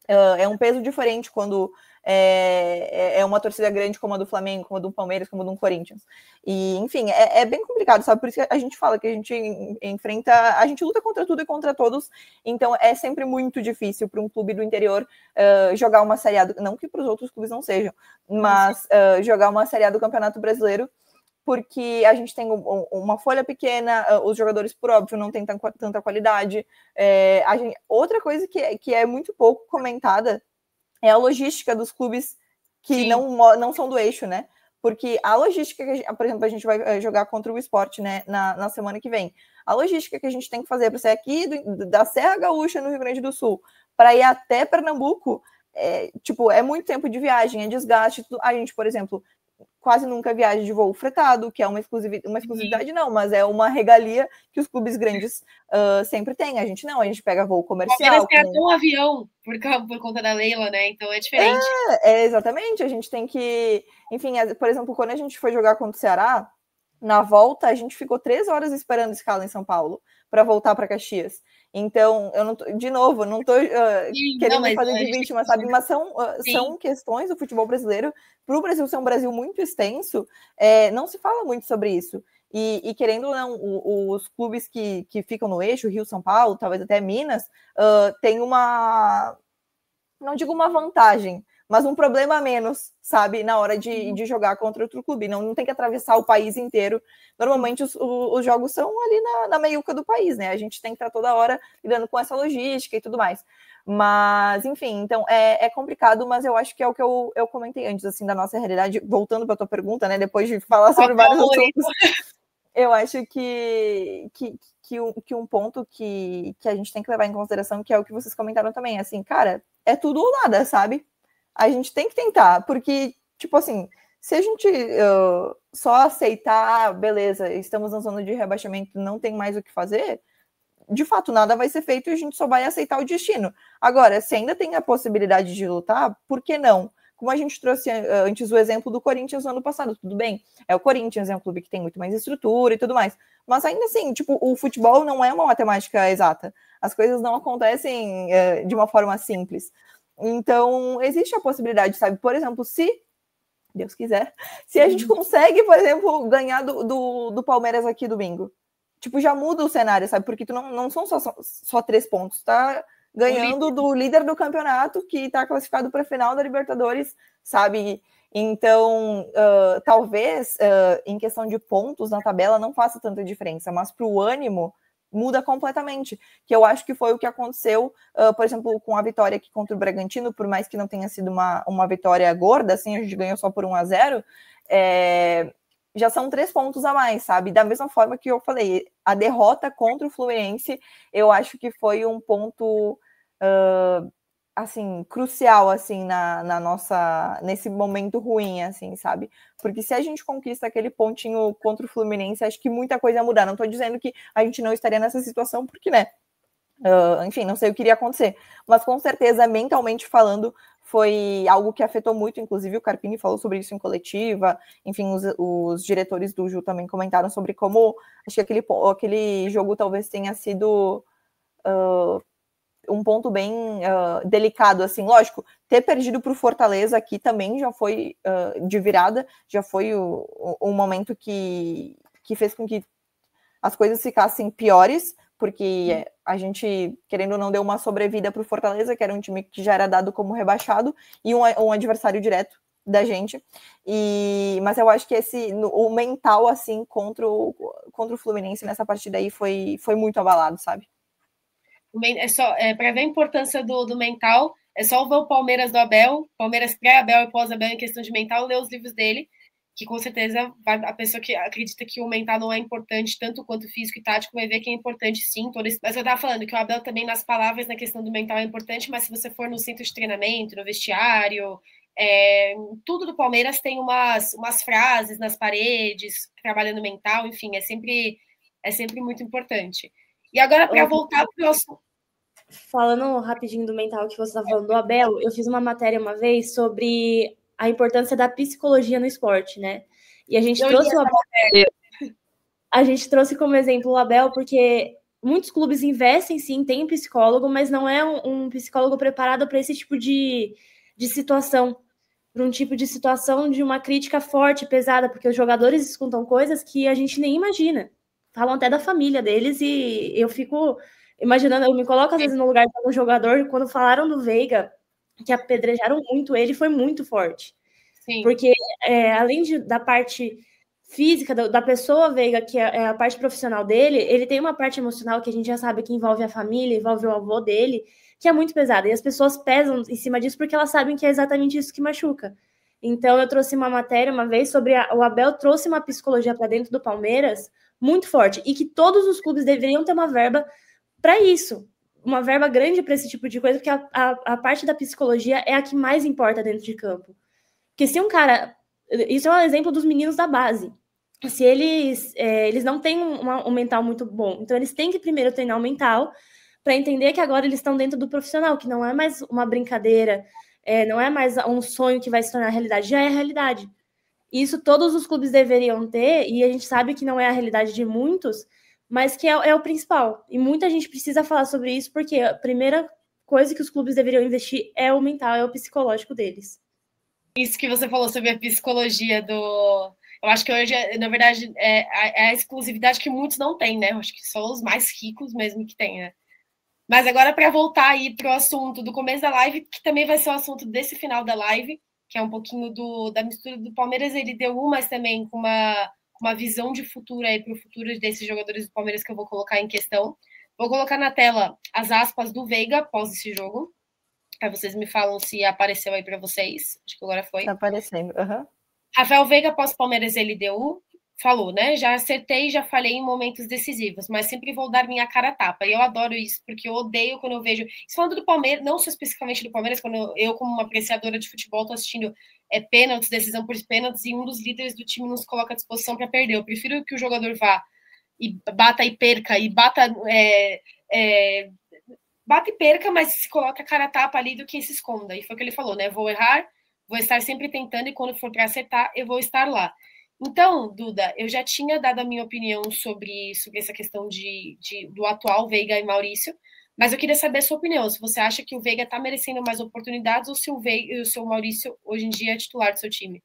É um peso diferente quando é uma torcida grande como a do Flamengo, como a do Palmeiras, como a do Corinthians. E, enfim, é bem complicado, sabe? Por isso que a gente fala que a gente enfrenta, a gente luta contra tudo e contra todos, então é sempre muito difícil para um clube do interior jogar uma Série A, não que para os outros clubes não sejam, mas jogar uma Série A do Campeonato Brasileiro, porque a gente tem uma folha pequena, os jogadores, por óbvio, não têm tanta qualidade. Outra coisa que é muito pouco comentada é a logística dos clubes que não são do eixo, né? Porque a logística, por exemplo, a gente vai jogar contra o Sport, né, na semana que vem. A logística que a gente tem que fazer para sair aqui da Serra Gaúcha, no Rio Grande do Sul, para ir até Pernambuco, é muito tempo de viagem, é desgaste. A gente, por exemplo, quase nunca viaja de voo fretado, que é uma exclusividade não, mas é uma regalia que os clubes grandes sempre têm. A gente não, a gente pega voo comercial. Tem até um avião por conta da Leila, né? Então é diferente. Exatamente, a gente tem que... Enfim, por exemplo, quando a gente foi jogar contra o Ceará, na volta a gente ficou 3 horas esperando escala em São Paulo para voltar para Caxias. Então, eu não tô, de novo, não estou querendo me fazer de vítima, sabe? Mas são questões do futebol brasileiro. Para o Brasil ser um Brasil muito extenso, não se fala muito sobre isso. E querendo ou não, os clubes que ficam no eixo, Rio, São Paulo, talvez até Minas, tem uma... não digo uma vantagem, mas um problema a menos, sabe, na hora de jogar contra outro clube. Não tem que atravessar o país inteiro. Normalmente os jogos são ali na meiuca do país, né? A gente tem que estar toda hora lidando com essa logística e tudo mais. Mas, enfim, então é complicado, mas eu acho que é o que eu comentei antes, assim, da nossa realidade. Voltando para a tua pergunta, né? Depois de falar sobre vários assuntos, eu acho que um ponto que a gente tem que levar em consideração, que é o que vocês comentaram também, assim, cara, é tudo ou nada, sabe? A gente tem que tentar, porque, tipo assim, se a gente só aceitar, beleza, estamos na zona de rebaixamento, não tem mais o que fazer, de fato, nada vai ser feito e a gente só vai aceitar o destino. Agora, se ainda tem a possibilidade de lutar, por que não? Como a gente trouxe antes o exemplo do Corinthians no ano passado, tudo bem, o Corinthians é um clube que tem muito mais estrutura e tudo mais, mas ainda assim, tipo, o futebol não é uma matemática exata, as coisas não acontecem de uma forma simples. Então, existe a possibilidade, sabe? Por exemplo, se Deus quiser, se a gente consegue, por exemplo, ganhar do Palmeiras aqui domingo, tipo, já muda o cenário, sabe? Porque tu não são só 3 pontos, tá ganhando do líder do campeonato que tá classificado para a final da Libertadores, sabe? Então, talvez, em questão de pontos na tabela, não faça tanta diferença, mas para o ânimo, muda completamente, que eu acho que foi o que aconteceu, por exemplo, com a vitória aqui contra o Bragantino, por mais que não tenha sido uma vitória gorda, assim, a gente ganhou só por 1-0, já são 3 pontos a mais, sabe? Da mesma forma que eu falei, a derrota contra o Fluminense, eu acho que foi um ponto, assim, crucial, assim, nesse momento ruim, assim, sabe? Porque se a gente conquista aquele pontinho contra o Fluminense, acho que muita coisa ia mudar. Não tô dizendo que a gente não estaria nessa situação, porque, né? Enfim, não sei o que iria acontecer. Mas, com certeza, mentalmente falando, foi algo que afetou muito, inclusive o Carpini falou sobre isso em coletiva, enfim, os diretores do Ju também comentaram sobre como, acho que aquele jogo talvez tenha sido um ponto bem delicado, assim, lógico, ter perdido para o Fortaleza aqui também já foi de virada, já foi um momento que fez com que as coisas ficassem piores, porque a gente, querendo ou não, deu uma sobrevida para o Fortaleza, que era um time que já era dado como rebaixado, e um adversário direto da gente. Mas eu acho que o mental, assim, contra o Fluminense nessa partida aí foi muito abalado, sabe? Para ver a importância do mental, é só ver o Palmeiras do Abel, Palmeiras pré-Abel e pós-Abel em questão de mental, ler os livros dele, que com certeza a pessoa que acredita que o mental não é importante tanto quanto físico e tático vai ver que é importante sim. Mas eu estava falando que o Abel também nas palavras, na questão do mental é importante, mas se você for no centro de treinamento, no vestiário, tudo do Palmeiras tem umas frases nas paredes, trabalhando mental, enfim, é sempre muito importante. E agora, para voltar para o assunto. Falando rapidinho do mental que você está falando do Abel, eu fiz uma matéria uma vez sobre a importância da psicologia no esporte, né? E a gente trouxe o Abel. A gente trouxe como exemplo o Abel, porque muitos clubes investem, sim, tem psicólogo, mas não é um psicólogo preparado para esse tipo de situação, para um tipo de situação de uma crítica forte, pesada, porque os jogadores escutam coisas que a gente nem imagina. Falam até da família deles e eu fico imaginando, eu me coloco às vezes no lugar de um jogador, quando falaram do Veiga, que apedrejaram muito ele, foi muito forte. Sim. Porque além da parte física da pessoa Veiga, que é a parte profissional dele, ele tem uma parte emocional que a gente já sabe que envolve a família, envolve o avô dele, que é muito pesada. E as pessoas pesam em cima disso porque elas sabem que é exatamente isso que machuca. Então, eu trouxe uma matéria uma vez sobre o Abel trouxe uma psicologia para dentro do Palmeiras muito forte e que todos os clubes deveriam ter uma verba para isso. Uma verba grande para esse tipo de coisa, porque a parte da psicologia é a que mais importa dentro de campo. Porque se um cara... Isso é um exemplo dos meninos da base. Se eles não têm um mental muito bom, então eles têm que primeiro treinar o mental para entender que agora eles estão dentro do profissional, que não é mais uma brincadeira, não é mais um sonho que vai se tornar realidade, já é realidade. Isso todos os clubes deveriam ter, e a gente sabe que não é a realidade de muitos, mas que é o principal. E muita gente precisa falar sobre isso, porque a primeira coisa que os clubes deveriam investir é o mental, é o psicológico deles. Isso que você falou sobre a psicologia do... Eu acho que hoje, na verdade, é a exclusividade que muitos não têm, né? Eu acho que só os mais ricos mesmo que têm, né? Mas agora, para voltar aí para o assunto do começo da live, que também vai ser o assunto desse final da live, que é um pouquinho da mistura do Palmeiras, ele deu mas também com uma visão de futuro aí para o futuro desses jogadores do Palmeiras que eu vou colocar em questão. Vou colocar na tela as aspas do Veiga após esse jogo. Aí vocês me falam se apareceu aí para vocês. Acho que agora foi. Tá aparecendo, aham. Rafael Veiga, após Palmeiras LDU, falou, né? Já acertei, já falei em momentos decisivos, mas sempre vou dar minha cara a tapa. E eu adoro isso, porque eu odeio quando eu vejo... Isso falando do Palmeiras, não só especificamente do Palmeiras, quando eu como uma apreciadora de futebol, tô assistindo pênaltis, decisão por pênaltis, e um dos líderes do time nos coloca à disposição para perder. Eu prefiro que o jogador vá e bata e perca, e bata e perca, mas se coloca a cara a tapa ali do que se esconda. E foi o que ele falou, né? Vou errar, vou estar sempre tentando, e quando for para acertar, eu vou estar lá. Então, Duda, eu já tinha dado a minha opinião sobre essa questão do atual Veiga e Maurício, mas eu queria saber a sua opinião, se você acha que o Veiga está merecendo mais oportunidades ou se o seu Maurício hoje em dia é titular do seu time.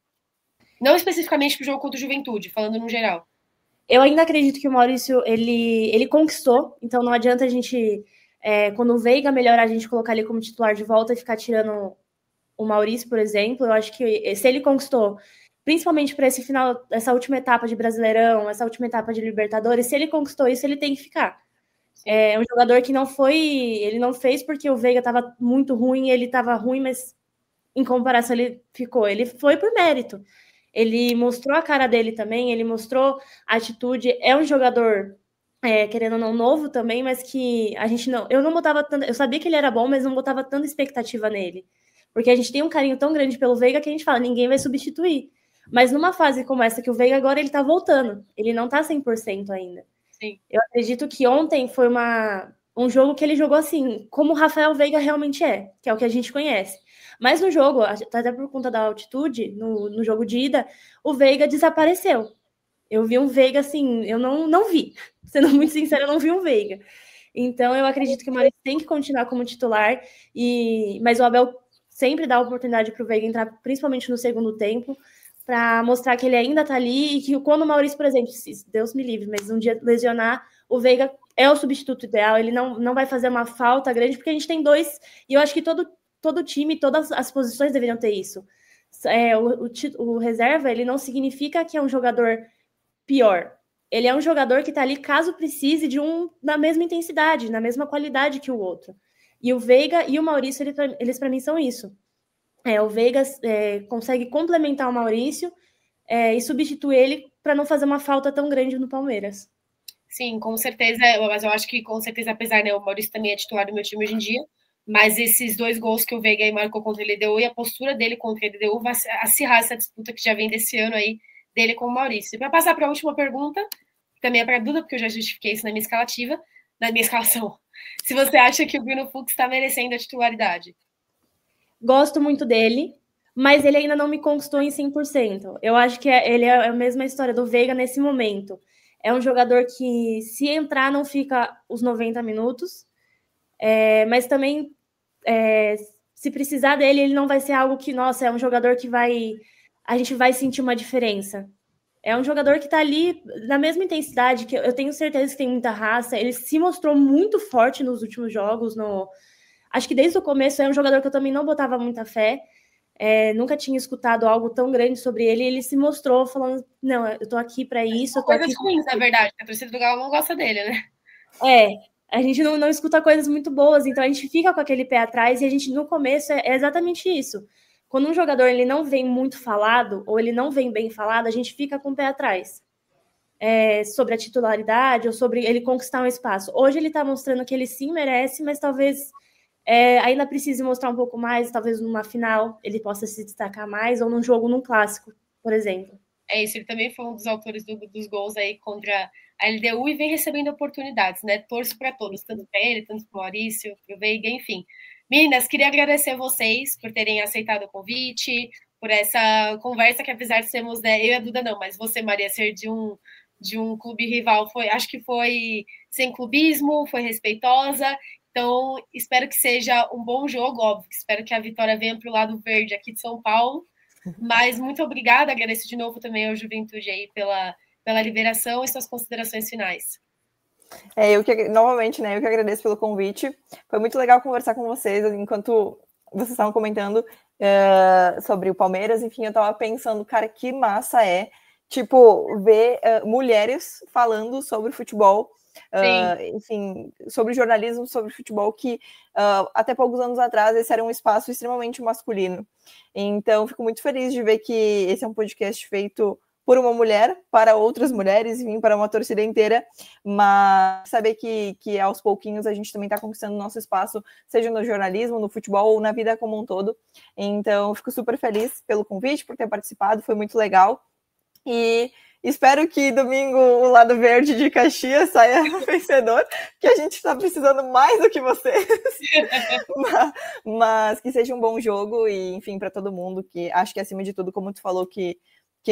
Não especificamente para o jogo contra o Juventude, falando no geral. Eu ainda acredito que o Maurício, ele conquistou, então não adianta a gente, quando o Veiga melhorar, a gente colocar ele como titular de volta e ficar tirando o Maurício, por exemplo. Eu acho que se ele conquistou, principalmente para esse final, essa última etapa de Brasileirão, essa última etapa de Libertadores, se ele conquistou isso, ele tem que ficar. É um jogador que ele não fez porque o Veiga estava muito ruim, ele estava ruim, mas em comparação ele ficou. Ele foi por mérito. Ele mostrou a cara dele também, ele mostrou a atitude. É um jogador, querendo ou não, novo também, mas que a gente não... Eu não botava tanto... Eu sabia que ele era bom, mas não botava tanta expectativa nele. Porque a gente tem um carinho tão grande pelo Veiga que a gente fala, ninguém vai substituir. Mas numa fase como essa que o Veiga agora, ele tá voltando. Ele não tá 100% ainda. Sim. Eu acredito que ontem foi um jogo que ele jogou assim, como o Rafael Veiga realmente é, que é o que a gente conhece. Mas no jogo, até por conta da altitude, no jogo de ida, o Veiga desapareceu. Eu vi um Veiga assim, eu não vi. Sendo muito sincera, eu não vi um Veiga. Então eu acredito que o Maurício tem que continuar como titular, mas o Abel sempre dá a oportunidade para o Veiga entrar, principalmente no segundo tempo, para mostrar que ele ainda está ali e que quando o Maurício, por exemplo, se Deus me livre, mas um dia lesionar, o Veiga é o substituto ideal, ele não vai fazer uma falta grande, porque a gente tem dois, e eu acho que todo time, todas as posições deveriam ter isso. O reserva, ele não significa que é um jogador pior. Ele é um jogador que está ali caso precise na mesma intensidade, na mesma qualidade que o outro. E o Veiga e o Maurício, eles para mim são isso. O Veiga consegue complementar o Maurício e substituir ele para não fazer uma falta tão grande no Palmeiras. Sim, com certeza, mas eu acho que com certeza, apesar, né, o Maurício também é titular do meu time hoje em dia, mas esses 2 gols que o Veiga marcou contra a LDU e a postura dele contra a LDU vai acirrar essa disputa que já vem desse ano aí, dele com o Maurício. E para passar para a última pergunta, também é para a Duda, porque eu já justifiquei isso na minha escalação. Se você acha que o Bruno Fux está merecendo a titularidade. Gosto muito dele, mas ele ainda não me conquistou em 100%. Eu acho que ele é a mesma história do Veiga nesse momento. É um jogador que, se entrar, não fica os 90 minutos, mas também, se precisar dele, ele não vai ser algo que, nossa, é um jogador que a gente vai sentir uma diferença. É um jogador que está ali na mesma intensidade, que eu tenho certeza que tem muita raça. Ele se mostrou muito forte nos últimos jogos. Acho que desde o começo é um jogador que eu também não botava muita fé. Nunca tinha escutado algo tão grande sobre ele. Ele se mostrou falando, não, eu tô aqui para isso. Coisas ruins, na verdade. A torcida do Galo não gosta dele, né? A gente não escuta coisas muito boas, então a gente fica com aquele pé atrás e a gente, no começo, é exatamente isso. Quando um jogador ele não vem muito falado, ou ele não vem bem falado, a gente fica com o pé atrás. Sobre a titularidade, ou sobre ele conquistar um espaço. Hoje ele está mostrando que ele sim merece, mas talvez ainda precise mostrar um pouco mais, talvez numa final ele possa se destacar mais, ou num jogo, num clássico, por exemplo. É isso, ele também foi um dos autores dos gols aí contra a LDU e vem recebendo oportunidades, né? Torço para todos, tanto para ele, tanto para o Maurício, para o Veiga, enfim. Meninas, queria agradecer vocês por terem aceitado o convite, por essa conversa que, apesar de sermos, né, eu e a Duda não, mas você, Maria, ser de um clube rival, acho que foi sem clubismo, foi respeitosa. Então, espero que seja um bom jogo, óbvio, espero que a vitória venha para o lado verde aqui de São Paulo. Mas muito obrigada, agradeço de novo também ao Juventude aí pela liberação e suas considerações finais. Novamente, né, eu que agradeço pelo convite. Foi muito legal conversar com vocês, enquanto vocês estavam comentando sobre o Palmeiras. Enfim, eu tava pensando, cara, que massa ver mulheres falando sobre futebol, enfim, sobre jornalismo, sobre futebol, que até poucos anos atrás esse era um espaço extremamente masculino. Então, fico muito feliz de ver que esse é um podcast feito por uma mulher, para outras mulheres, enfim, para uma torcida inteira, mas saber que aos pouquinhos a gente também está conquistando nosso espaço, seja no jornalismo, no futebol ou na vida como um todo. Então, fico super feliz pelo convite, por ter participado, foi muito legal. E espero que domingo o lado verde de Caxias saia vencedor, que a gente está precisando mais do que vocês. mas que seja um bom jogo e, enfim, para todo mundo, que acho que acima de tudo, como tu falou, que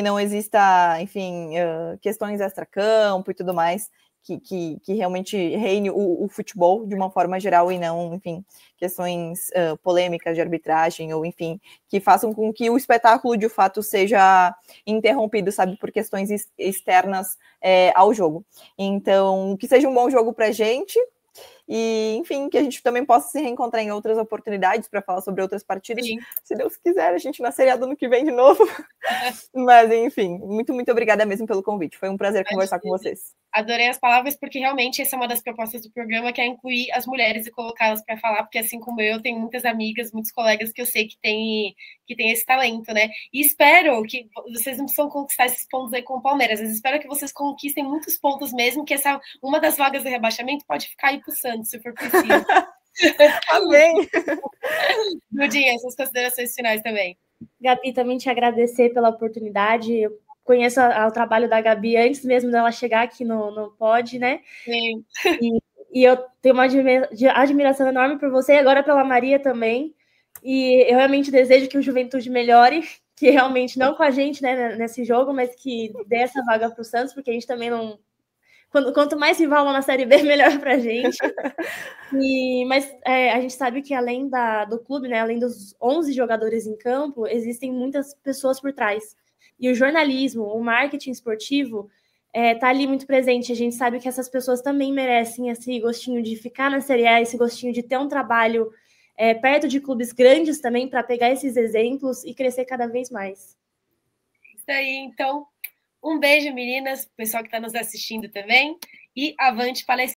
não exista, enfim, questões extracampo e tudo mais, que realmente reine o futebol de uma forma geral e não, enfim, questões polêmicas de arbitragem ou, enfim, que façam com que o espetáculo de fato seja interrompido, sabe, por questões externas ao jogo. Então, que seja um bom jogo pra gente. E, enfim, que a gente também possa se reencontrar em outras oportunidades para falar sobre outras partidas. Sim. Se Deus quiser, a gente na Série A do ano que vem de novo. Mas, enfim, muito, muito obrigada mesmo pelo convite. Foi um prazer conversar com vocês. Adorei as palavras, porque realmente essa é uma das propostas do programa, que é incluir as mulheres e colocá-las para falar, porque assim como eu, tenho muitas amigas, muitos colegas que eu sei que tem esse talento, né? E espero que vocês não precisam conquistar esses pontos aí com o Palmeiras, mas espero que vocês conquistem muitos pontos mesmo, que uma das vagas do rebaixamento pode ficar aí pro Santos, se for preciso. Amém! Dudinha, suas considerações finais também. Gabi, também te agradecer pela oportunidade. Eu conheço o trabalho da Gabi antes mesmo dela chegar aqui no Pod, né? Sim. E eu tenho uma admiração enorme por você e agora pela Maria também. E eu realmente desejo que o Juventude melhore, que realmente não com a gente, né, nesse jogo, mas que dê essa vaga para o Santos, porque a gente também não... Quanto mais rival na Série B, melhor para a gente. Mas a gente sabe que além do clube, né, além dos 11 jogadores em campo, existem muitas pessoas por trás. E o jornalismo, o marketing esportivo, tá ali muito presente. A gente sabe que essas pessoas também merecem esse gostinho de ficar na Série A, esse gostinho de ter um trabalho perto de clubes grandes também, para pegar esses exemplos e crescer cada vez mais. Isso aí, então, um beijo, meninas, pessoal que está nos assistindo também, e avante palestra.